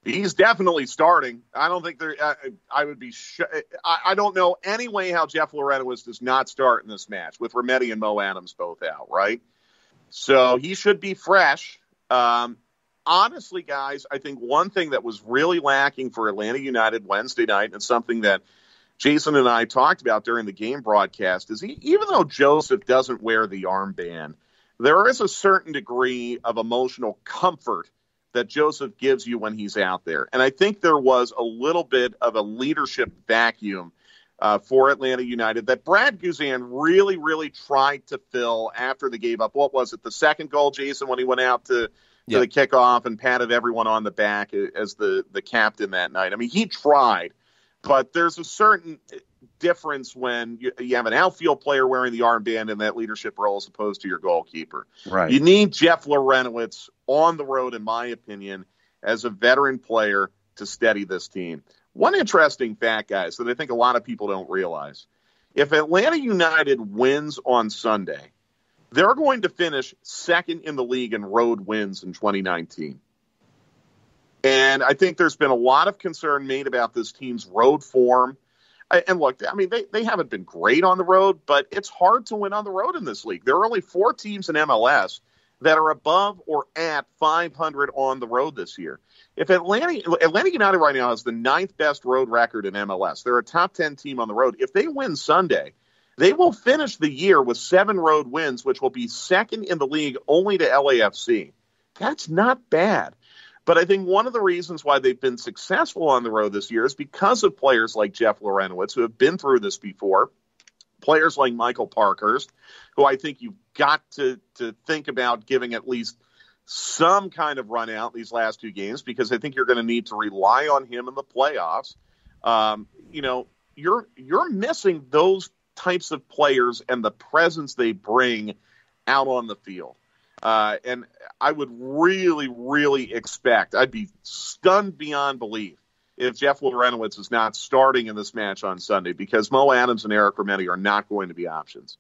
He's definitely starting. I don't think I would be. I don't know any way how Jeff Lorenowitz does not start in this match with Remetti and Mo Adams both out, right? So he should be fresh. Honestly, guys, I think one thing that was really lacking for Atlanta United Wednesday night, and something that Jason and I talked about during the game broadcast, is even though Joseph doesn't wear the armband, there is a certain degree of emotional comfort that Joseph gives you when he's out there. And I think there was a little bit of a leadership vacuum for Atlanta United that Brad Guzan really, really tried to fill after they gave up. What was it, the second goal, Jason, when he went out to the kickoff and patted everyone on the back as the captain that night? I mean, he tried, but there's a certain difference when you have an outfield player wearing the armband in that leadership role as opposed to your goalkeeper. Right. You need Jeff Lorenowitz on the road, in my opinion, as a veteran player to steady this team. One interesting fact, guys, that I think a lot of people don't realize. If Atlanta United wins on Sunday, they're going to finish second in the league in road wins in 2019. And I think there's been a lot of concern made about this team's road form. And look, I mean, they haven't been great on the road, but it's hard to win on the road in this league. There are only 4 teams in MLS that are above or at 500 on the road this year. If Atlanta United right now has the 9th best road record in MLS, they're a top 10 team on the road. If they win Sunday, they will finish the year with 7 road wins, which will be second in the league only to LAFC. That's not bad. But I think one of the reasons why they've been successful on the road this year is because of players like Jeff Lorenowitz, who have been through this before, players like Michael Parkhurst, who I think you've got to think about giving at least some kind of run out these last 2 games, because I think you're going to need to rely on him in the playoffs. You're missing those types of players and the presence they bring out on the field. And I would really, really expect, I'd be stunned beyond belief if Jeff Lorenowitz is not starting in this match on Sunday, because Mo Adams and Eric Rometti are not going to be options.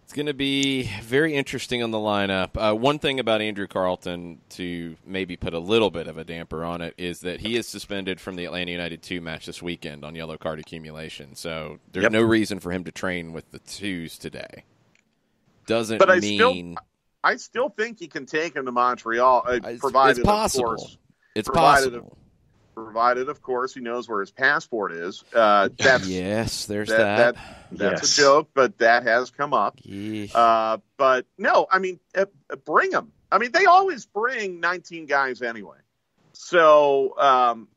It's going to be very interesting on the lineup. One thing about Andrew Carleton, to maybe put a little bit of a damper on it, is that he is suspended from the Atlanta United 2 match this weekend on yellow card accumulation. So there's no reason for him to train with the 2s today. I still think he can take him to Montreal, provided, it's possible. Of course, it's possible. Provided, of course, he knows where his passport is. Yes, there's that. That's a joke, but that has come up. But no, I mean, bring him. I mean, they always bring 19 guys anyway. So,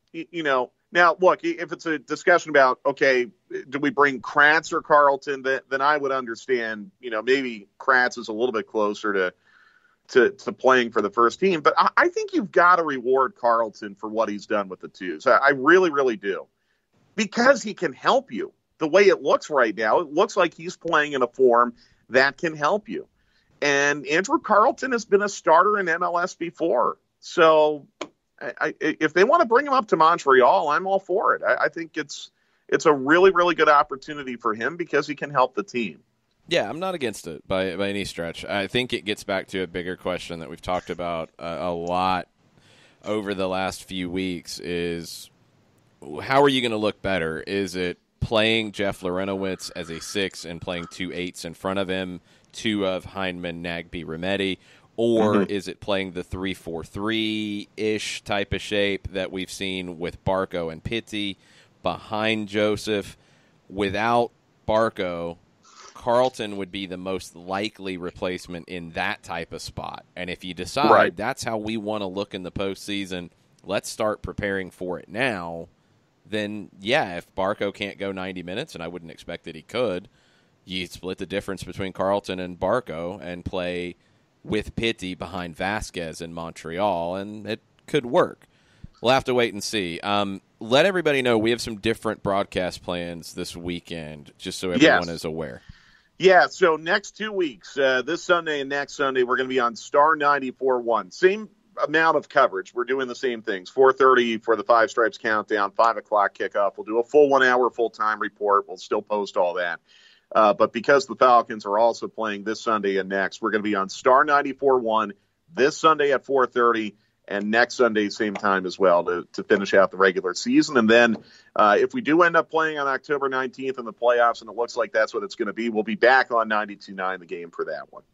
now look, if it's a discussion about, okay, do we bring Kratz or Carleton, then I would understand, maybe Kratz is a little bit closer to playing for the first team. But I think you've got to reward Carleton for what he's done with the 2s. I really, really do. Because he can help you. The way it looks right now, it looks like he's playing in a form that can help you. And Andrew Carleton has been a starter in MLS before. So if they want to bring him up to Montreal, I'm all for it. I think it's a really, really good opportunity for him because he can help the team. Yeah, I'm not against it by any stretch. I think it gets back to a bigger question that we've talked about a lot over the last few weeks is how are you going to look better? Is it playing Jeff Lorenowitz as a 6 and playing 2 8s in front of him, 2 of Heineman, Nagbe, Rometti, or is it playing the 3-4-3-ish type of shape that we've seen with Barco and Pitti behind Joseph? Without Barco, Carleton would be the most likely replacement in that type of spot. And if you decide that's how we want to look in the postseason, let's start preparing for it now, then, yeah, if Barco can't go 90 minutes, and I wouldn't expect that he could, you split the difference between Carleton and Barco and play with Pitti behind Vasquez in Montreal, and it could work. We'll have to wait and see. Let everybody know we have some different broadcast plans this weekend, just so everyone is aware. Yeah, so next 2 weeks, this Sunday and next Sunday, we're going to be on Star 94.1. Same amount of coverage. We're doing the same things. 4:30 for the Five Stripes Countdown, 5 o'clock kickoff. We'll do a full 1 hour full-time report. We'll still post all that. But because the Falcons are also playing this Sunday and next, we're going to be on Star 94.1 this Sunday at 4:30 and next Sunday same time as well to finish out the regular season. And then if we do end up playing on October 19th in the playoffs, and it looks like that's what it's going to be, we'll be back on 92.9 The Game for that one.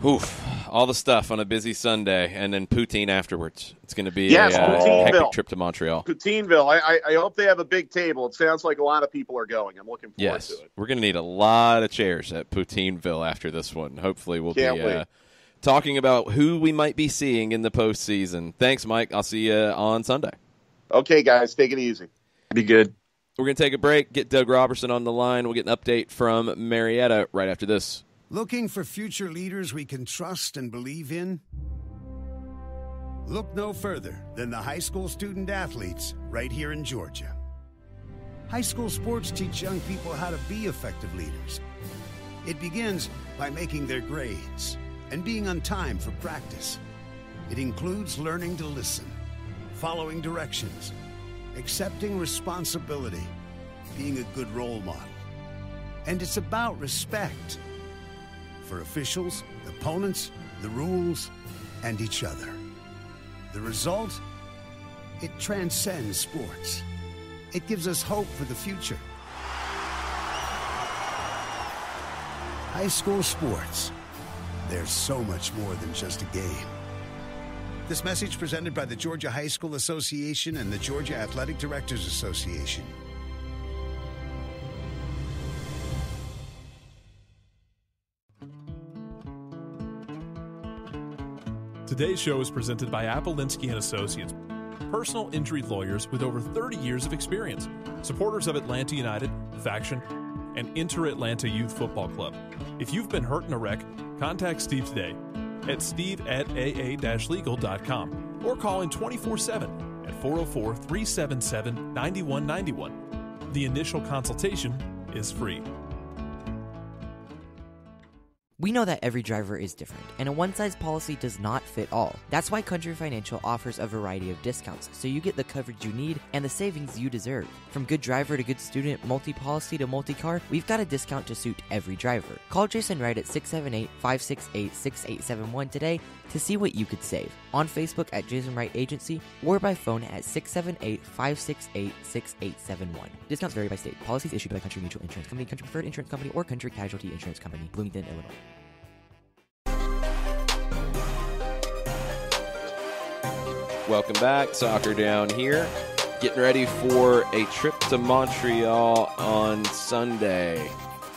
Oof, all the stuff on a busy Sunday, and then poutine afterwards. It's going to be a hectic trip to Montreal. Poutineville. I hope they have a big table. It sounds like a lot of people are going. I'm looking forward to it. We're going to need a lot of chairs at Poutineville after this one. Hopefully we'll be talking about who we might be seeing in the postseason. Thanks, Mike. I'll see you on Sunday. Okay, guys. Take it easy. Be good. We're going to take a break, get Doug Robertson on the line. We'll get an update from Marietta right after this. Looking for future leaders we can trust and believe in? Look no further than the high school student athletes right here in Georgia. High school sports teach young people how to be effective leaders. It begins by making their grades and being on time for practice. It includes learning to listen, following directions, accepting responsibility, being a good role model. And it's about respect. For officials, opponents, the rules, and each other. The result? It transcends sports. It gives us hope for the future. High school sports. There's so much more than just a game. This message presented by the Georgia High School Association and the Georgia Athletic Directors Association. Today's show is presented by Appolinsky and Associates, personal injury lawyers with over 30 years of experience, supporters of Atlanta United, Faction, and Inter-Atlanta Youth Football Club. If you've been hurt in a wreck, contact Steve today at steve@aa-legal.com or call in 24/7 at 404-377-9191. The initial consultation is free. We know that every driver is different, and a one-size policy does not fit all. That's why Country Financial offers a variety of discounts, so you get the coverage you need and the savings you deserve. From good driver to good student, multi-policy to multi-car, we've got a discount to suit every driver. Call Jason Wright at 678-568-6871 today to see what you could save. On Facebook at Jason Wright Agency or by phone at 678-568-6871. Discounts vary by state. Policies issued by Country Mutual Insurance Company, Country Preferred Insurance Company, or Country Casualty Insurance Company, Bloomington, Illinois. Welcome back. Soccer Down here. Getting ready for a trip to Montreal on Sunday.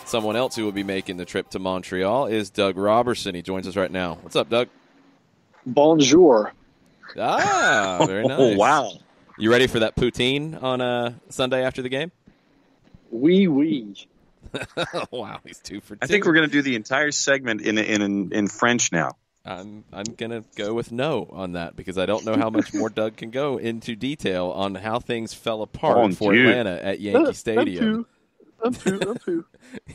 Someone else who will be making the trip to Montreal is Doug Robertson. He joins us right now. What's up, Doug? Bonjour. Ah, very nice. Oh, wow. You ready for that poutine on Sunday after the game? Oui, oui. Wow, he's 2 for 2. I think we're going to do the entire segment in French now. I'm gonna go with no on that because I don't know how much more Doug can go into detail on how things fell apart for Atlanta at Yankee Stadium. I'm too.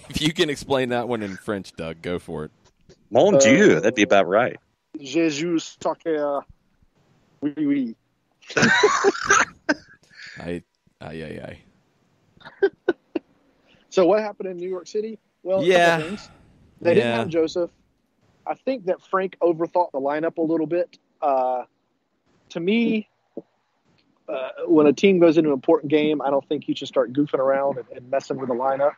If you can explain that one in French, Doug, go for it. Mon Dieu, that'd be about right. Jesus soccer. Oui, oui. Aye. So what happened in New York City? Well, a couple things. They didn't have Joseph. I think that Frank overthought the lineup a little bit. To me, when a team goes into an important game, I don't think you should start goofing around and messing with the lineup.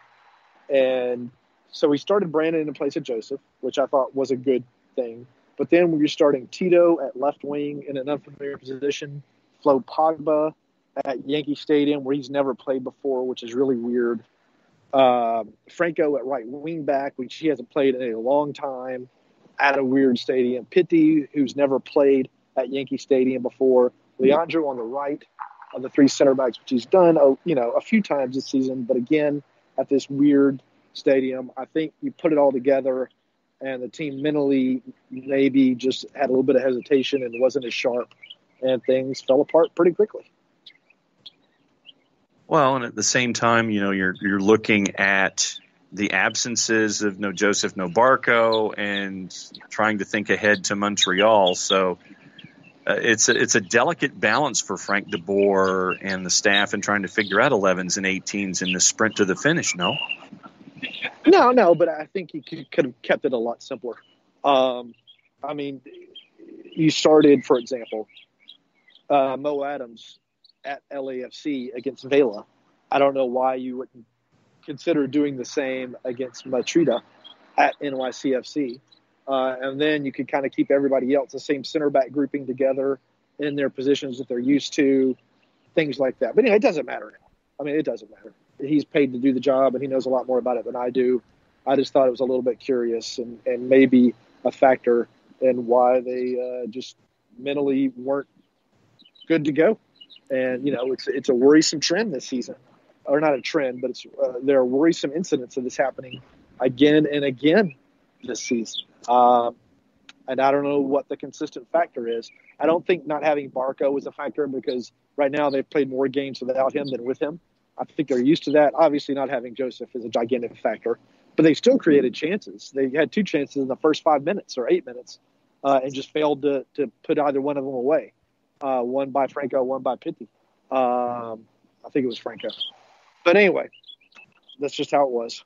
And so we started Brandon in place of Joseph, which I thought was a good thing. But then we were starting Tito at left wing in an unfamiliar position, Flo Pogba at Yankee Stadium where he's never played before, which is really weird. Franco at right wing back, which he hasn't played in a long time, at a weird stadium. Pitti, who's never played at Yankee Stadium before. Leandro on the right of the three center backs, which he's done, a few times this season. But again, at this weird stadium, I think you put it all together, and the team mentally maybe just had a little bit of hesitation and wasn't as sharp, and things fell apart pretty quickly. Well, and at the same time, you're looking at the absences of no Joseph, no Barco, and trying to think ahead to Montreal. So it's a delicate balance for Frank DeBoer and the staff in trying to figure out 11s and 18s in the sprint to the finish, no? No, but I think he could have kept it a lot simpler. You started, for example, Mo Adams at LAFC against Vela. I don't know why you wouldn't consider doing the same against Matrida at NYCFC. And then you could kind of keep everybody else, the same center back grouping together in their positions that they're used to, things like that. But anyway, it doesn't matter now. It doesn't matter. He's paid to do the job, and he knows a lot more about it than I do. I just thought it was a little bit curious and maybe a factor in why they just mentally weren't good to go. And, it's a worrisome trend this season. Or not a trend, but there are worrisome incidents of this happening again and again this season. And I don't know what the consistent factor is. I don't think not having Barco was a factor because right now they've played more games without him than with him. I think they're used to that. Obviously, not having Joseph is a gigantic factor, but they still created chances. They had 2 chances in the first 5 minutes or 8 minutes and just failed to put either one of them away. One by Franco, one by Pitti. I think it was Franco. But anyway, that's just how it was.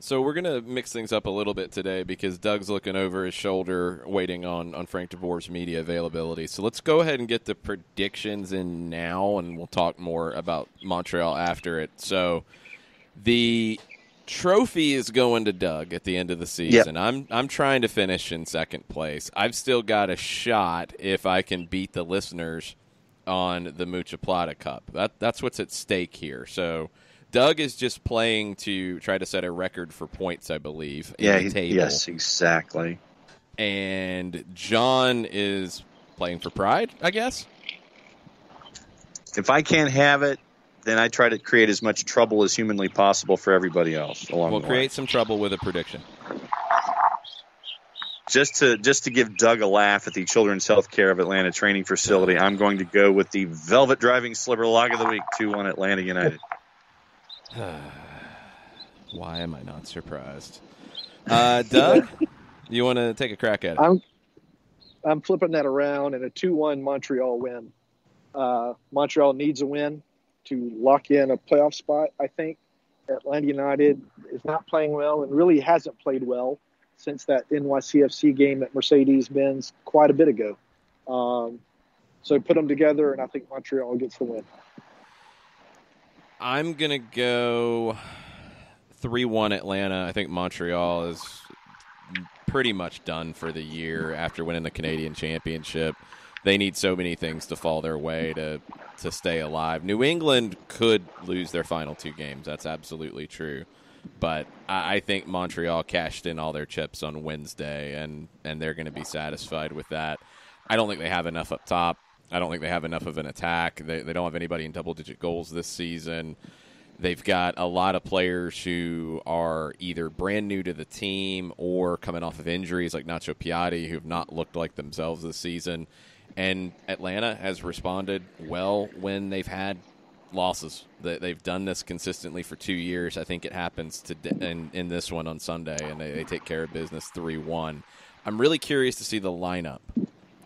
So we're going to mix things up a little bit today because Doug's looking over his shoulder waiting on Frank DeVore's media availability. So let's go ahead and get the predictions in now, and we'll talk more about Montreal after it. So the trophy is going to Doug at the end of the season. Yep. I'm trying to finish in second place. I've still got a shot if I can beat the listeners on the Mucha Plata Cup. That's what's at stake here. So Doug is just playing to try to set a record for points, I believe, in the table. Yes, exactly. And John is playing for pride, I guess? If I can't have it, then I try to create as much trouble as humanly possible for everybody else along the way. We'll create some trouble with a prediction. Just to give Doug a laugh at the Children's Healthcare of Atlanta training facility, I'm going to go with the Velvet Driving Slipper Lock of the Week, 2-1 Atlanta United. Why am I not surprised? Doug, you want to take a crack at it? I'm flipping that around in a 2-1 Montreal win. Montreal needs a win to lock in a playoff spot, I think. Atlanta United is not playing well and really hasn't played well since that NYCFC game at Mercedes-Benz quite a bit ago. So put them together, and I think Montreal gets the win. I'm going to go 3-1 Atlanta. I think Montreal is pretty much done for the year after winning the Canadian Championship. They need so many things to fall their way to stay alive. New England could lose their final two games. That's absolutely true. But I think Montreal cashed in all their chips on Wednesday, and they're going to be satisfied with that. I don't think they have enough up top. I don't think they have enough of an attack. They don't have anybody in double-digit goals this season. They've got a lot of players who are either brand new to the team or coming off of injuries like Nacho Piatti, who have not looked like themselves this season. And Atlanta has responded well when they've had losses. They've done this consistently for 2 years. I think it happens in this one on Sunday, and they take care of business 3-1. I'm really curious to see the lineup,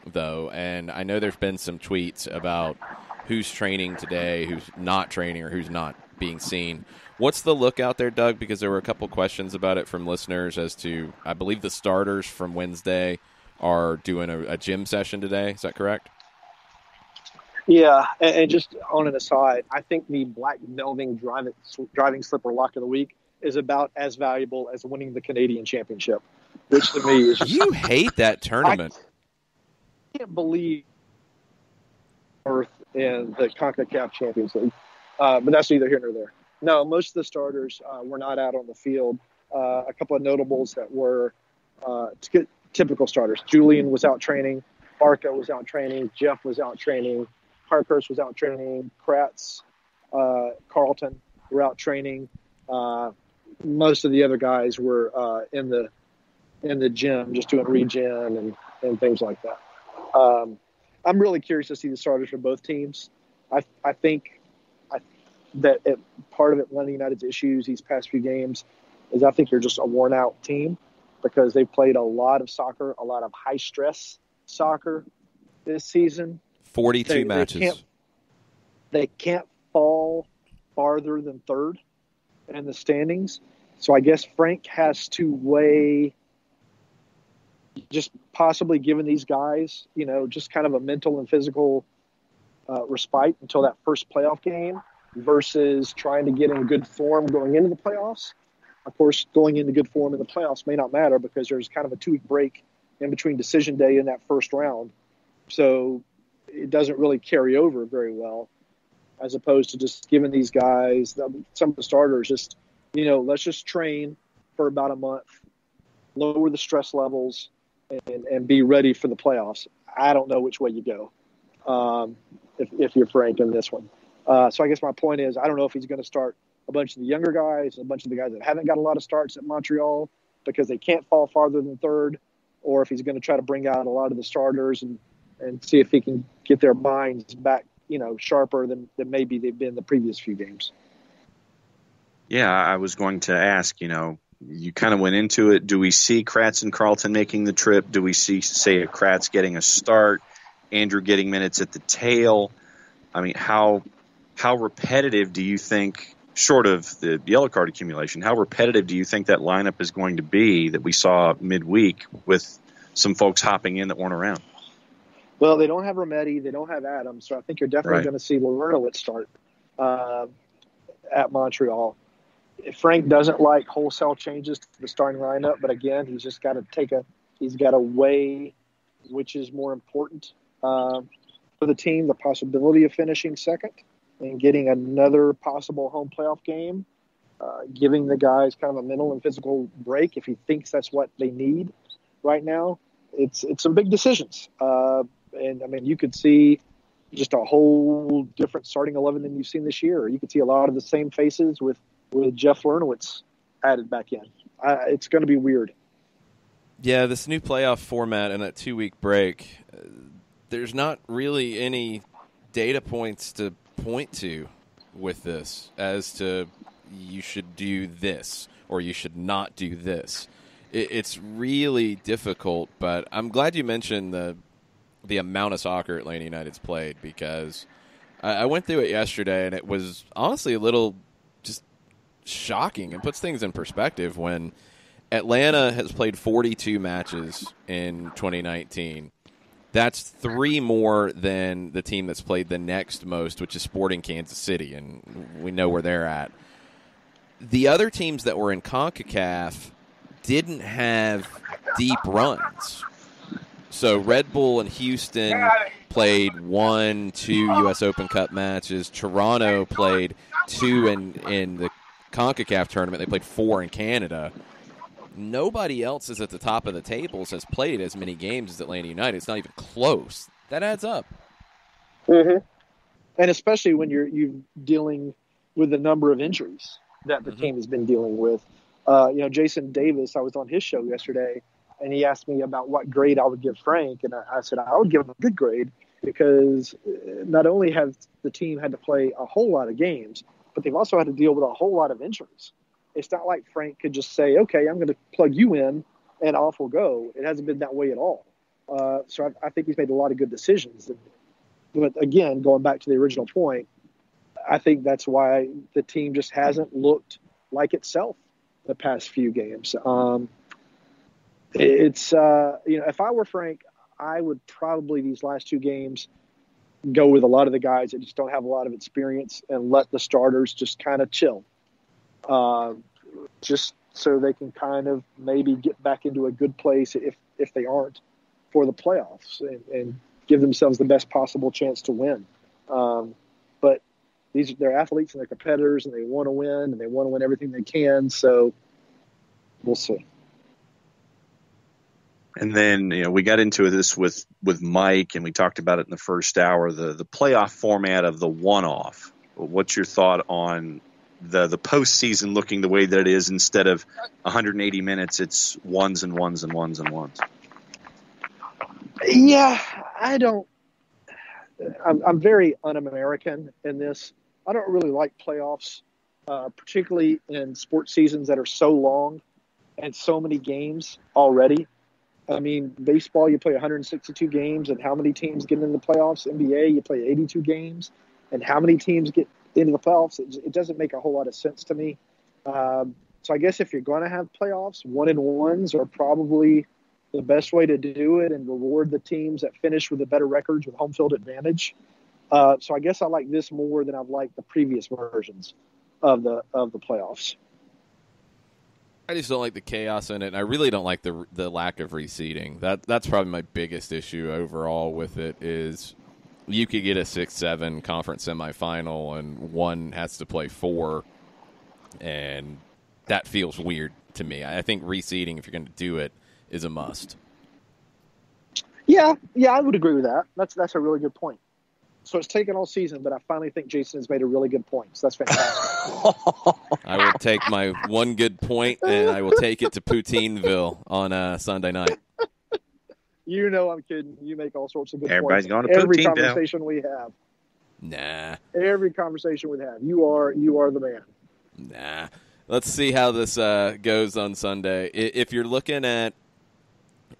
though, and I know there's been some tweets about who's training today, who's not training, or who's not being seen. What's the look out there, Doug? Because there were a couple questions about it from listeners as to, I believe the starters from Wednesday are doing a gym session today. Is that correct? Yeah, and just on an aside, I think the black melving driving slipper lock of the week is about as valuable as winning the Canadian Championship, which to me is just, you hate that tournament. I can't believe Earth in the CONCACAF Champions League, but that's neither here nor there. No, most of the starters were not out on the field. A couple of notables that were typical starters. Julian was out training. Barca was out training. Jeff was out training. Parkhurst was out training. Kratz, Carlton were out training. Most of the other guys were in the gym, just doing regen and things like that. I'm really curious to see the starters for both teams. I think that part of Atlanta United's issues these past few games is I think they're just a worn-out team because they've played a lot of soccer, a lot of high-stress soccer this season. 42 matches. They can't fall farther than third in the standings. So I guess Frank has to weigh just possibly giving these guys, just kind of a mental and physical respite until that first playoff game versus trying to get in good form going into the playoffs. Of course, going into good form in the playoffs may not matter because there's kind of a 2-week break in between decision day and that first round. So it doesn't really carry over very well as opposed to just giving these guys, some of the starters, just, let's just train for about a month, lower the stress levels, and be ready for the playoffs. I don't know which way you go if you're Frank in this one. So I guess my point is I don't know if he's going to start a bunch of the younger guys, a bunch of the guys that haven't got a lot of starts at Montreal because they can't fall farther than third, or if he's going to try to bring out a lot of the starters and see if he can get their minds back, sharper than maybe they've been the previous few games. Yeah, I was going to ask, you kind of went into it. Do we see Kratz and Carlton making the trip? Do we see, say, Kratz getting a start, Andrew getting minutes at the tail? I mean, how repetitive do you think short of the yellow card accumulation, how repetitive do you think that lineup is going to be that we saw midweek with some folks hopping in that weren't around? Well, they don't have Rometty. They don't have Adams. So I think you're definitely going to see Lernowitt start at Montreal. Frank doesn't like wholesale changes to the starting lineup, but again, he's just got to he's got to weigh which is more important for the team, the possibility of finishing second and getting another possible home playoff game, giving the guys kind of a mental and physical break if he thinks that's what they need right now. It's some big decisions. And, I mean, you could see just a whole different starting 11 than you've seen this year. You could see a lot of the same faces with Jeff Lernovitz added back in. It's going to be weird. Yeah, this new playoff format and that 2-week break, there's not really any data points to point to with this as to you should do this or you should not do this. It's really difficult, but I'm glad you mentioned the amount of soccer Atlanta United's played, because I went through it yesterday and it was honestly a little just shocking and puts things in perspective when Atlanta has played 42 matches in 2019. That's 3 more than the team that's played the next most, which is Sporting Kansas City, and we know where they're at. The other teams that were in CONCACAF didn't have deep runs. So Red Bull and Houston played 1, 2 U.S. Open Cup matches. Toronto played 2 in the CONCACAF tournament. They played 4 in Canada. Nobody else is at the top of the tables has played as many games as Atlanta United. It's not even close. That adds up. Mm-hmm. And especially when you're dealing with the number of injuries that the team has been dealing with. Jason Davis, I was on his show yesterday, and he asked me about what grade I would give Frank. And I said I would give him a good grade because not only have the team had to play a whole lot of games, but they've also had to deal with a whole lot of injuries. It's not like Frank could just say, okay, I'm going to plug you in and off we'll go. It hasn't been that way at all. So I think he's made a lot of good decisions. But again, going back to the original point, I think that's why the team just hasn't looked like itself the past few games. If I were Frank, I would probably these last 2 games go with a lot of the guys that just don't have a lot of experience and let the starters just kind of chill. Just so they can kind of maybe get back into a good place if they aren't for the playoffs and give themselves the best possible chance to win. But they're athletes and they're competitors and they want to win and they want to win everything they can. So we'll see. And then, we got into this with Mike and we talked about it in the first hour, the playoff format of the one-off. What's your thought on the postseason looking the way that it is? Instead of 180 minutes, it's ones and ones and ones and ones. Yeah, I'm very un-American in this. I don't really like playoffs, particularly in sports seasons that are so long and so many games already. I mean, baseball, you play 162 games, and how many teams get into the playoffs? NBA, you play 82 games, and how many teams get into the playoffs? It doesn't make a whole lot of sense to me. So I guess if you're going to have playoffs, 1-and-1s are probably the best way to do it and reward the teams that finish with the better records with home field advantage. So I guess I like this more than I've liked the previous versions of the playoffs. I just don't like the chaos in it, and I really don't like the lack of reseeding. That's probably my biggest issue overall with it is you could get a 6-7 conference semifinal, and one has to play 4, and that feels weird to me. I think reseeding, if you're going to do it, is a must. Yeah, I would agree with that. That's a really good point. So it's taken all season, but I finally think Jason has made a really good point. So that's fantastic. I will take my one good point, and I will take it to Poutineville on Sunday night. You know I'm kidding. You make all sorts of good Everybody's points. going to Every Poutineville. conversation we have. Nah. Every conversation we have. You are the man. Nah. Let's see how this goes on Sunday. If you're looking at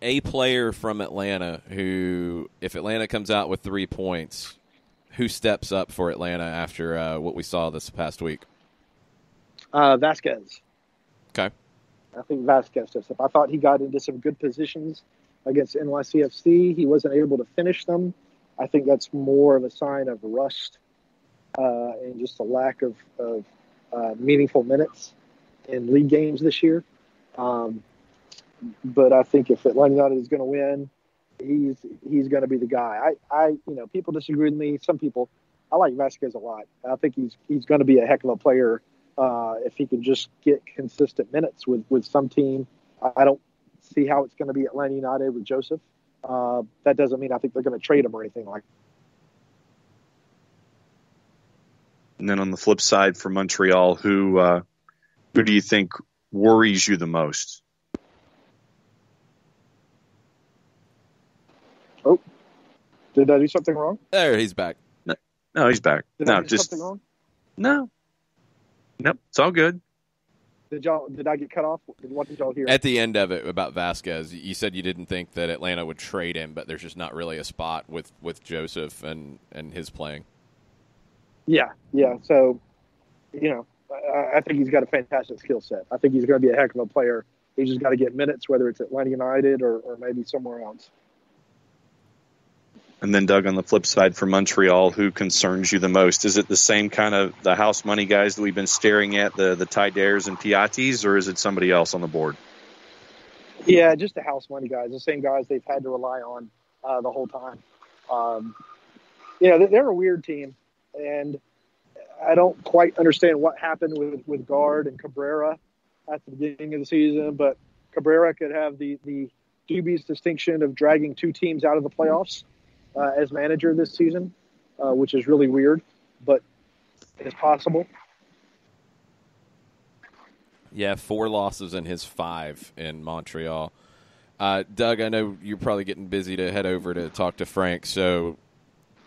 a player from Atlanta who, if Atlanta comes out with 3 points, who steps up for Atlanta after what we saw this past week? Vasquez. Okay. I think Vasquez steps up. I thought he got into some good positions against NYCFC. He wasn't able to finish them. I think that's more of a sign of rust and just a lack of meaningful minutes in league games this year. But I think if Atlanta United is going to win, he's going to be the guy. People disagree with me. Some people, I like Vasquez a lot. I think he's going to be a heck of a player if he can just get consistent minutes with some team. I don't see how it's going to be Atlanta United with Joseph. That doesn't mean I think they're going to trade him or anything like that. And then on the flip side for Montreal, who do you think worries you the most? Oh, did I do something wrong? There, he's back. No, he's back. Did I do something wrong? No. Nope, it's all good. Did I get cut off? What did y'all hear? At the end of it about Vasquez, you said you didn't think that Atlanta would trade him, but there's just not really a spot with Joseph and his playing. Yeah. So, I think he's got a fantastic skill set. I think he's going to be a heck of a player. He's just got to get minutes, whether it's Atlanta United or maybe somewhere else. And then, Doug, on the flip side for Montreal, who concerns you the most? Is it the same kind of the house money guys that we've been staring at, the Ty Dares and Piattis, or is it somebody else on the board? Yeah, just the house money guys, the same guys they've had to rely on the whole time. They're a weird team, and I don't quite understand what happened with Guard and Cabrera at the beginning of the season, but Cabrera could have the dubious distinction of dragging two teams out of the playoffs as manager this season, which is really weird, but it's possible. Yeah, 4 losses in his 5 in Montreal. Doug, I know you're probably getting busy to head over to talk to Frank, so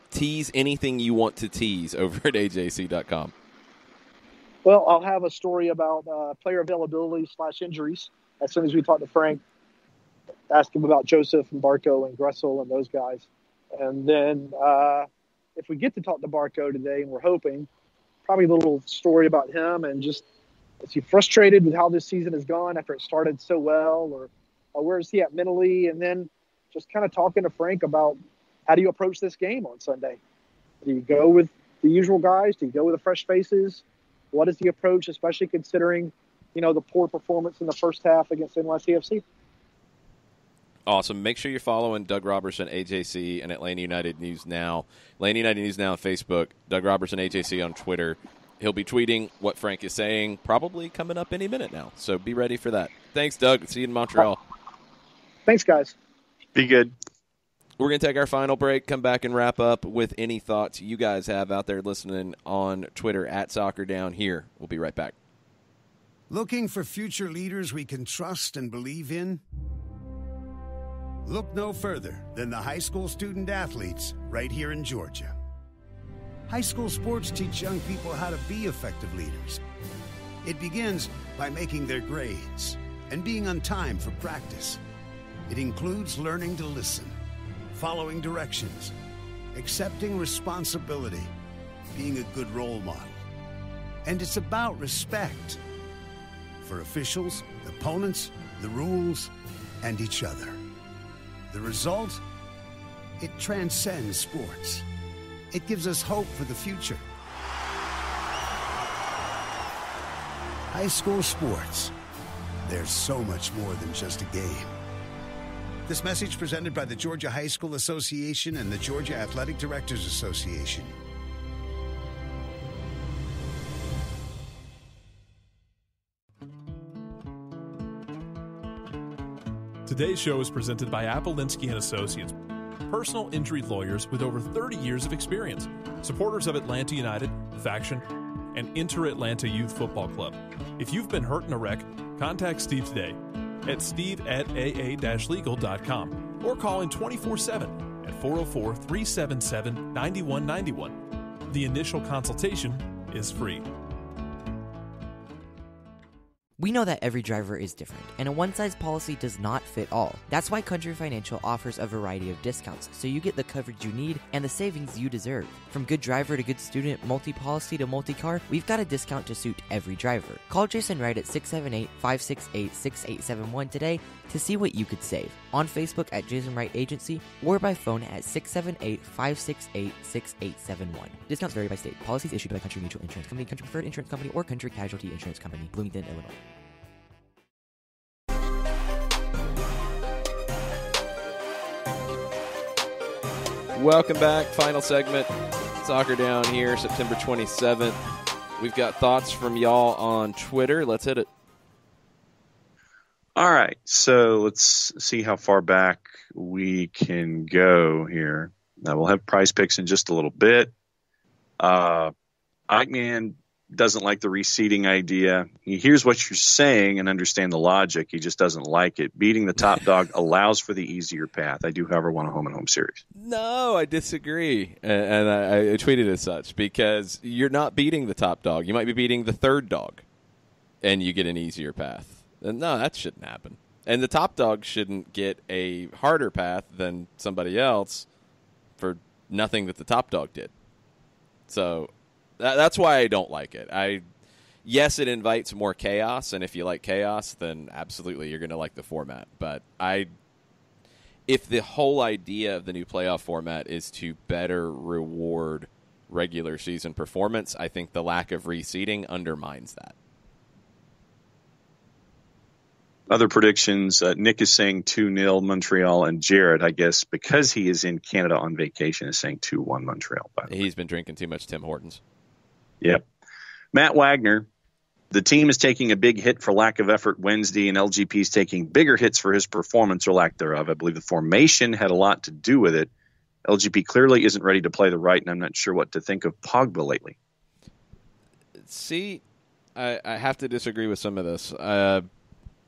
tease anything you want to tease over at AJC.com. Well, I'll have a story about player availability / injuries as soon as we talk to Frank. Ask him about Joseph and Barco and Gressel and those guys. And then if we get to talk to Barco today, and we're hoping, probably a little story about him and just is he frustrated with how this season has gone after it started so well, or where is he at mentally? And then just kind of talking to Frank about how do you approach this game on Sunday? Do you go with the usual guys? Do you go with the fresh faces? What is the approach, especially considering, the poor performance in the first half against NYCFC? Awesome. Make sure you're following Doug Robertson, AJC, and Atlanta United News Now. Atlanta United News Now on Facebook, Doug Robertson, AJC on Twitter. He'll be tweeting what Frank is saying, probably coming up any minute now. So be ready for that. Thanks, Doug. See you in Montreal. Thanks, guys. Be good. We're going to take our final break, come back and wrap up with any thoughts you guys have out there listening on Twitter at Soccer Down Here. We'll be right back. Looking for future leaders we can trust and believe in? Look no further than the high school student athletes right here in Georgia. High school sports teach young people how to be effective leaders. It begins by making their grades and being on time for practice. It includes learning to listen, following directions, accepting responsibility, being a good role model. And it's about respect for officials, opponents, the rules, and each other. The result? It transcends sports. It gives us hope for the future. High school sports. There's so much more than just a game. This message presented by the Georgia High School Association and the Georgia Athletic Directors Association. Today's show is presented by Appolinsky & Associates, personal injury lawyers with over 30 years of experience, supporters of Atlanta United, Faction, and Inter-Atlanta Youth Football Club. If you've been hurt in a wreck, contact Steve today at steve@aa-legal.com or call in 24/7 at 404-377-9191. The initial consultation is free. We know that every driver is different, and a one-size policy does not fit all. That's why Country Financial offers a variety of discounts, so you get the coverage you need and the savings you deserve. From good driver to good student, multi-policy to multi-car, we've got a discount to suit every driver. Call Jason Wright at 678-568-6871 today to see what you could save. On Facebook at Jason Wright Agency or by phone at 678-568-6871. Discounts vary by state. Policies issued by Country Mutual Insurance Company, Country Preferred Insurance Company, or Country Casualty Insurance Company, Bloomington, Illinois. Welcome back. Final segment. Soccer Down here, September 27th. We've got thoughts from y'all on Twitter. Let's hit it. All right, so let's see how far back we can go here. Now, we'll have prize picks in just a little bit. Eichmann doesn't like the reseeding idea. He hears what you're saying and understand the logic. He just doesn't like it. Beating the top dog allows for the easier path. I do, however, want a home-and-home series. No, I disagree. And I tweeted as such because you're not beating the top dog. You might be beating the third dog, and you get an easier path. And no, that shouldn't happen. And the top dog shouldn't get a harder path than somebody else for nothing that the top dog did. So that's why I don't like it. Yes, it invites more chaos, and if you like chaos, then absolutely you're going to like the format. But if the whole idea of the new playoff format is to better reward regular season performance, I think the lack of reseeding undermines that. Other predictions, Nick is saying 2-0 Montreal, and Jared, I guess, because he is in Canada on vacation, is saying 2-1 Montreal. He's been drinking too much Tim Hortons. Yep. Matt Wagner, the team is taking a big hit for lack of effort Wednesday, and LGP is taking bigger hits for his performance or lack thereof. I believe the formation had a lot to do with it. LGP clearly isn't ready to play the right, and I'm not sure what to think of Pogba lately. See, I have to disagree with some of this.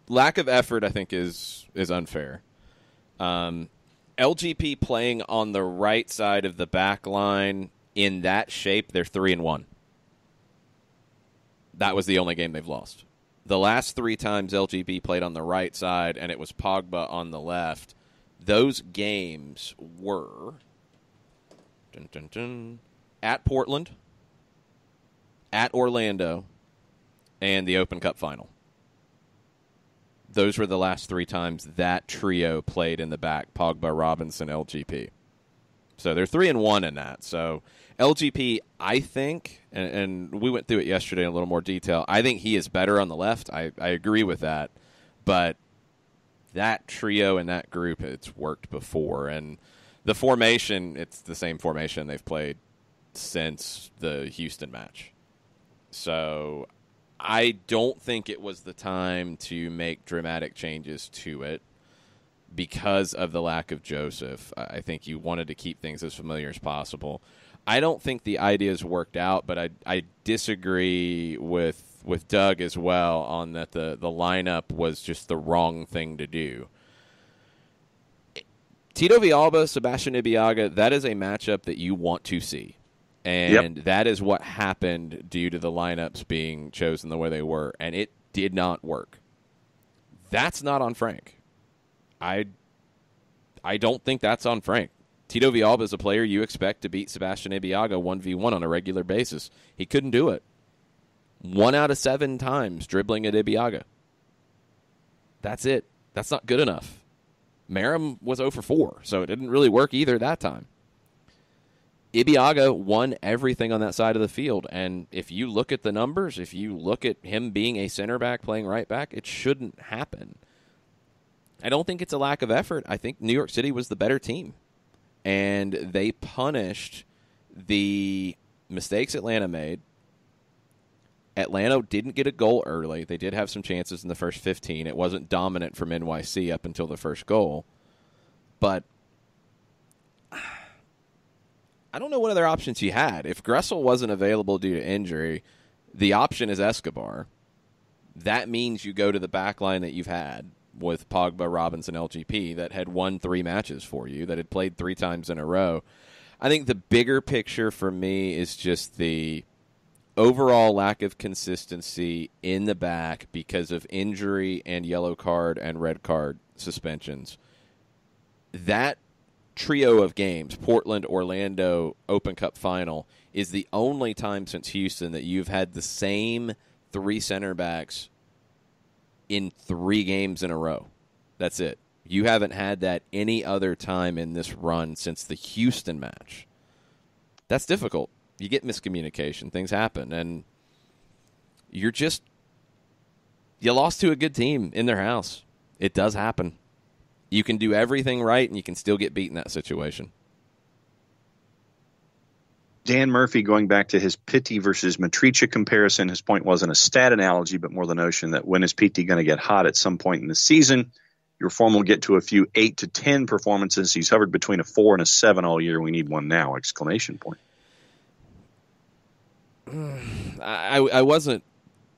Lack of effort, I think, is unfair. LGP playing on the right side of the back line in that shape, they're 3-1. That was the only game they've lost. The last 3 times LGP played on the right side and it was Pogba on the left, those games were at Portland, at Orlando, and the Open Cup final. Those were the last 3 times that trio played in the back, Pogba, Robinson, LGP. So they're 3-1 in that. So LGP, I think, and we went through it yesterday in a little more detail, I think he is better on the left. I agree with that. But that trio and that group, it's worked before. And the formation, it's the same formation they've played since the Houston match. So I don't think it was the time to make dramatic changes to it because of the lack of Joseph. I think you wanted to keep things as familiar as possible. I don't think the ideas worked out, but I disagree with Doug as well on that the lineup was just the wrong thing to do. Tito Villalba, Sebastian Ibeagha, that is a matchup that you want to see. And that is what happened due to the lineups being chosen the way they were. And it did not work. That's not on Frank. I don't think that's on Frank. Tito Villalba is a player you expect to beat Sebastian Ibeagha 1v1 on a regular basis. He couldn't do it. 1 out of 7 times dribbling at Ibeagha. That's it. That's not good enough. Merrim was 0 for 4, so it didn't really work either that time. Ibeagha won everything on that side of the field, and if you look at the numbers, if you look at him being a center back playing right back, it shouldn't happen. I don't think it's a lack of effort. I think New York City was the better team, and they punished the mistakes Atlanta made. Atlanta didn't get a goal early. They did have some chances in the first 15. It wasn't dominant from NYC up until the first goal, but I don't know what other options you had. If Gressel wasn't available due to injury, the option is Escobar. That means you go to the back line that you've had with Pogba, Robinson, LGP that had won 3 matches for you, that had played 3 times in a row. I think the bigger picture for me is just the overall lack of consistency in the back because of injury and yellow card and red card suspensions. That trio of games, Portland, Orlando, Open Cup final, is the only time since Houston that you've had the same three center backs in 3 games in a row. That's it. You haven't had that any other time in this run since the Houston match. That's difficult. You get miscommunication. Things happen. And you lost to a good team in their house. It does happen. You can do everything right, and you can still get beat in that situation. Dan Murphy, going back to his Pitti versus Matricia comparison, his point wasn't a stat analogy, but more the notion that when is Pitti going to get hot at some point in the season? Your form will get to a few 8 to 10 performances. He's hovered between a 4 and a 7 all year. We need one now! ! I wasn't.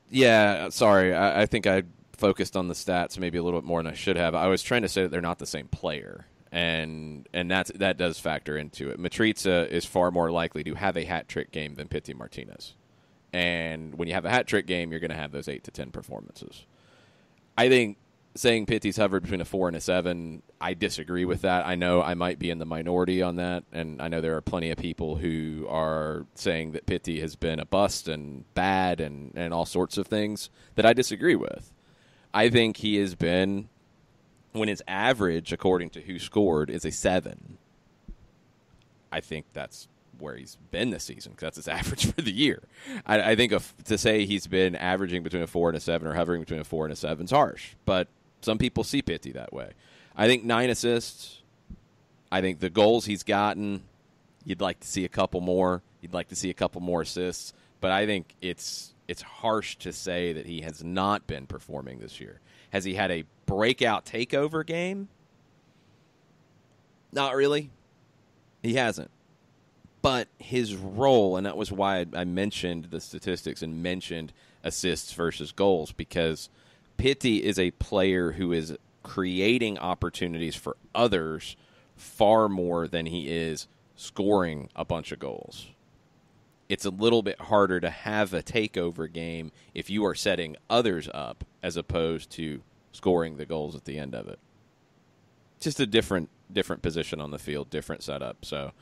Yeah, sorry. I think I focused on the stats maybe a little bit more than I should have. I was trying to say that they're not the same player, and that does factor into it. Matrica is far more likely to have a hat trick game than Pitti Martinez, and when you have a hat trick game, you're going to have those 8 to 10 performances. I think saying Pitti's hovered between a 4 and a 7, I disagree with that. I know I might be in the minority on that, and I know there are plenty of people who are saying that Pitti has been a bust and bad and all sorts of things that I disagree with. I think he has been, when his average, according to who scored, is a 7, I think that's where he's been this season, because that's his average for the year. I think to say he's been averaging between a 4 and a 7 or hovering between a 4 and a 7 is harsh, but some people see Pitti that way. I think 9 assists. I think the goals he's gotten, you'd like to see a couple more. You'd like to see a couple more assists. But I think it's harsh to say that he has not been performing this year. Has he had a breakout takeover game? Not really. He hasn't. But his role, and that was why I mentioned the statistics and mentioned assists versus goals, because Pitti is a player who is creating opportunities for others far more than he is scoring a bunch of goals. It's a little bit harder to have a takeover game if you are setting others up as opposed to scoring the goals at the end of it. Just a different position on the field, different setup. So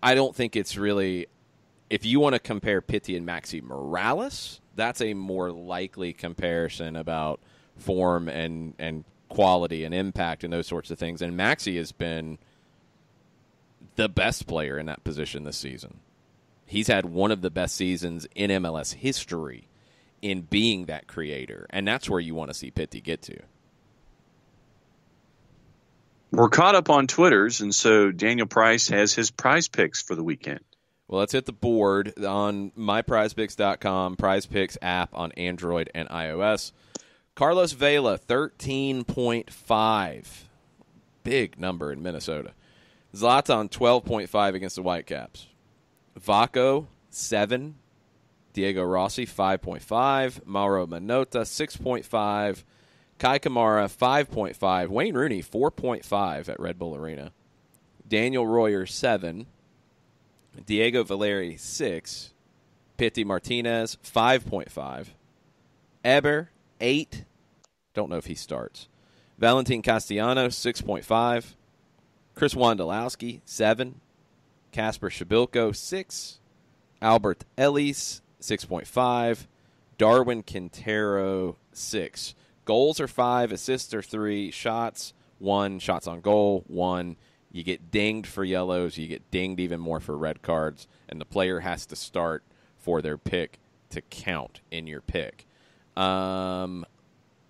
I don't think it's really, if you want to compare Pitti and Maxi Morales, that's a more likely comparison about form and quality and impact and those sorts of things. And Maxi has been the best player in that position this season. He's had one of the best seasons in MLS history in being that creator, and that's where you want to see Pitti get to. We're caught up on Twitters, and so Daniel Price has his prize picks for the weekend. Well, let's hit the board on myprizepicks.com, Prize Picks app on Android and iOS. Carlos Vela, 13.5. Big number in Minnesota. Zlatan, 12.5 against the Whitecaps. Vaco, 7. Diego Rossi, 5.5. Mauro Manota, 6.5. Kai Kamara, 5.5. Wayne Rooney, 4.5 at Red Bull Arena. Daniel Royer, 7. Diego Valeri, 6. Pitti Martinez, 5.5. Eber, 8. Don't know if he starts. Valentin Castellanos, 6.5. Chris Wondolowski, 7. Kasper Shabilko, 6. Albert Ellis, 6.5. Darwin Quintero, 6. Goals are 5. Assists are 3. Shots, 1. Shots on goal, 1. You get dinged for yellows. You get dinged even more for red cards. And the player has to start for their pick to count in your pick. The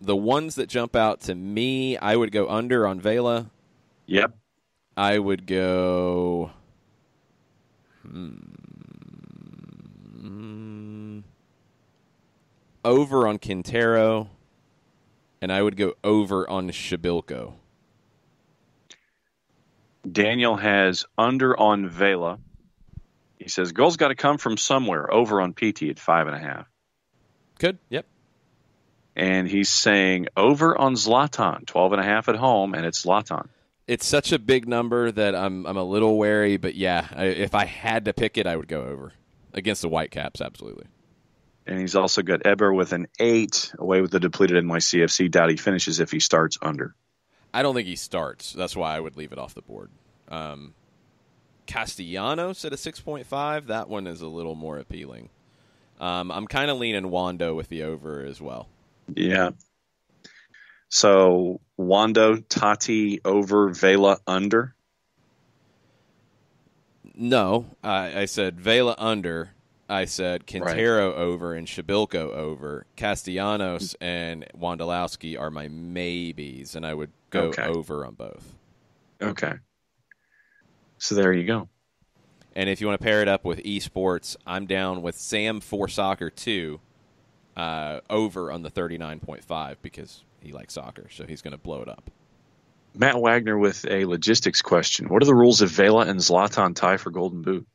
ones that jump out to me, I would go under on Vela. Yep. I would go over on Quintero, and I would go over on Shabilko. Daniel has under on Vela. He says goals got to come from somewhere. Over on PT at 5.5. Good. Yep. And he's saying over on Zlatan, 12.5 at home, and it's Zlatan. It's such a big number that I'm a little wary, but yeah, if I had to pick it, I would go over against the Whitecaps. Absolutely. And he's also got Eber with an 8, away with the depleted NYCFC. Doubt he finishes if he starts under. I don't think he starts. That's why I would leave it off the board. Castellanos at a 6.5. That one is a little more appealing. I'm kind of leaning Wando with the over as well. Yeah. So Wando, Tati over, Vela under. No, I said Vela under. I said Quintero over and Shabilko over. Castellanos and Wondolowski are my maybes, and I would go over on both. Okay. So there you go. And if you want to pair it up with esports, I'm down with Sam for Soccer 2 over on the 39.5 because he likes soccer, so he's going to blow it up. Matt Wagner with a logistics question. What are the rules if Vela and Zlatan tie for Golden Boot?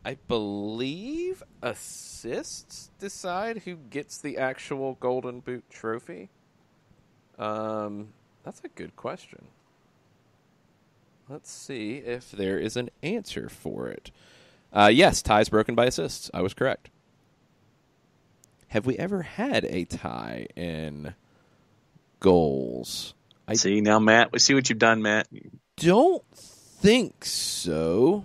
I believe assists decide who gets the actual Golden Boot trophy. That's a good question. Let's see if there is an answer for it. Yes, ties broken by assists. I was correct. Have we ever had a tie in goals? See, now, Matt, we see what you've done, Matt. Don't think so.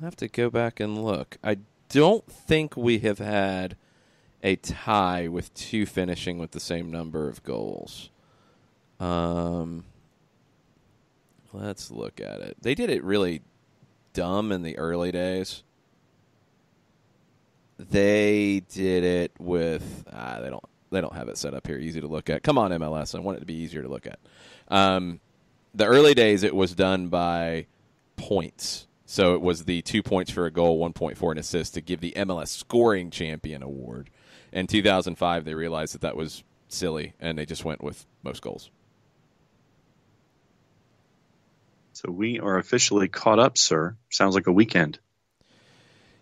I have to go back and look. I don't think we have had a tie with 2 finishing with the same number of goals. Let's look at it. They did it really dumb in the early days. They did it with they don't have it set up here easy to look at. Come on, MLS. I want it to be easier to look at. The early days it was done by points. So it was the 2 points for a goal, 1 point for an assist to give the MLS scoring champion award. In 2005 they realized that was silly and they just went with most goals. So we are officially caught up, sir. Sounds like a weekend.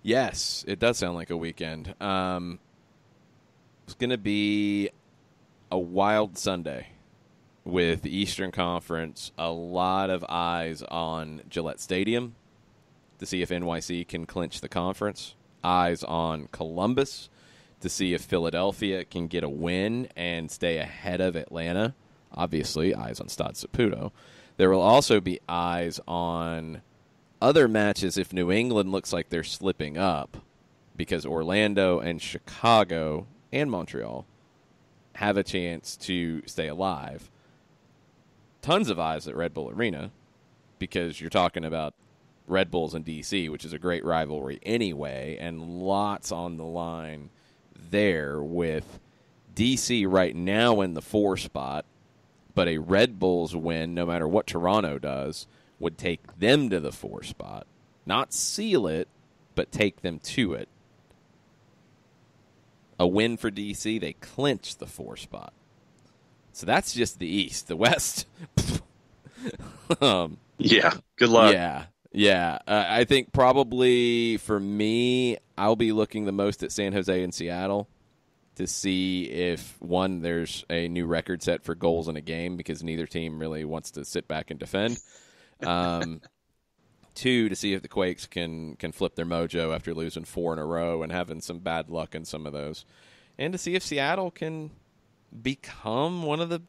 Yes, it does sound like a weekend. It's going to be a wild Sunday with the Eastern Conference. A lot of eyes on Gillette Stadium to see if NYC can clinch the conference. Eyes on Columbus to see if Philadelphia can get a win and stay ahead of Atlanta. Obviously, eyes on Stade Saputo. There will also be eyes on other matches if New England looks like they're slipping up because Orlando and Chicago and Montreal have a chance to stay alive. Tons of eyes at Red Bull Arena because you're talking about Red Bulls and DC, which is a great rivalry anyway, and lots on the line there with DC right now in the 4 spot. But a Red Bulls win, no matter what Toronto does, would take them to the 4 spot. Not seal it, but take them to it. A win for DC, they clinch the 4 spot. So that's just the East. The West. Yeah, good luck. Yeah. I think probably for me, I'll be looking the most at San Jose and Seattle to see if, one, there's a new record set for goals in a game because neither team really wants to sit back and defend. 2, to see if the Quakes can flip their mojo after losing 4 in a row and having some bad luck in some of those. And to see if Seattle can become one of the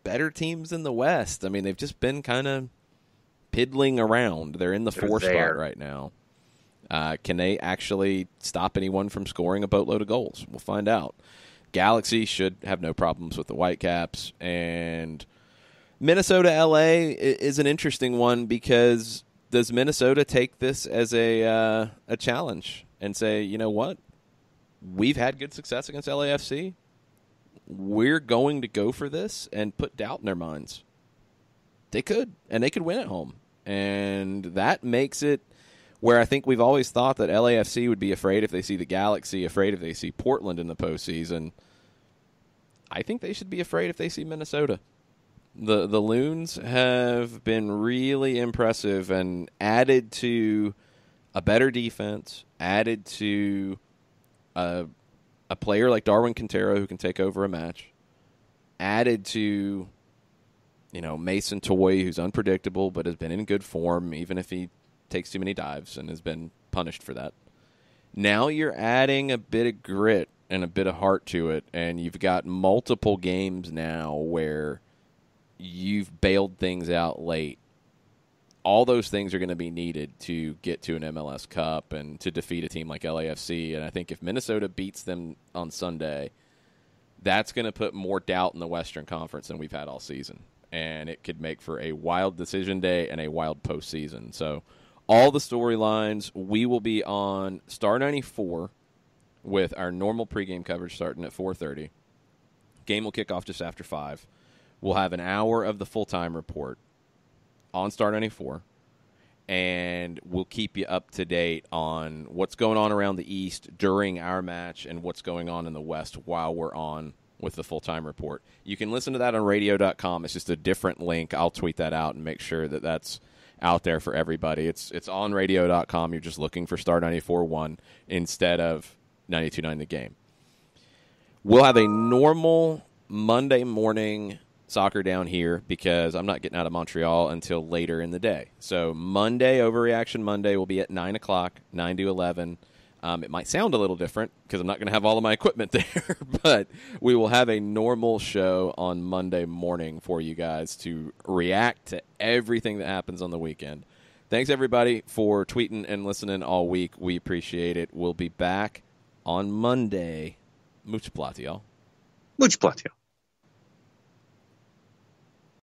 better teams in the West. I mean, they've just been kind of piddling around. They're in the 4 spot right now. Can they actually stop anyone from scoring a boatload of goals? We'll find out. Galaxy should have no problems with the Whitecaps. And Minnesota-LA is an interesting one because does Minnesota take this as a challenge and say, you know what? We've had good success against LAFC. We're going to go for this and put doubt in their minds. They could, and they could win at home. And that makes it where I think we've always thought that LAFC would be afraid if they see the Galaxy, afraid if they see Portland in the postseason. I think they should be afraid if they see Minnesota. The Loons have been really impressive and added to a better defense, added to a player like Darwin Quintero who can take over a match, added to Mason Toy, who's unpredictable but has been in good form, even if he takes too many dives and has been punished for that. Now you're adding a bit of grit and a bit of heart to it, and you've got multiple games now where you've bailed things out late. All those things are going to be needed to get to an MLS Cup and to defeat a team like LAFC. And I think if Minnesota beats them on Sunday, that's going to put more doubt in the Western Conference than we've had all season. And it could make for a wild decision day and a wild postseason. So all the storylines, we will be on Star 94 with our normal pregame coverage starting at 4:30. Game will kick off just after 5. We'll have an hour of the full-time report on Star 94, and we'll keep you up to date on what's going on around the East during our match and what's going on in the West while we're on with the full-time report. You can listen to that on radio.com. It's just a different link. I'll tweet that out and make sure that that's out there for everybody. It's on radio.com. You're just looking for Star 94.1 instead of 92.9 The Game. We'll have a normal Monday morning soccer down here because I'm not getting out of Montreal until later in the day. So Monday, Overreaction Monday, will be at 9 o'clock, 9 to 11. It might sound a little different because I'm not going to have all of my equipment there, but we will have a normal show on Monday morning for you guys to react to everything that happens on the weekend. Thanks, everybody, for tweeting and listening all week. We appreciate it. We'll be back on Monday. Mucho platiel. Mucho platiel.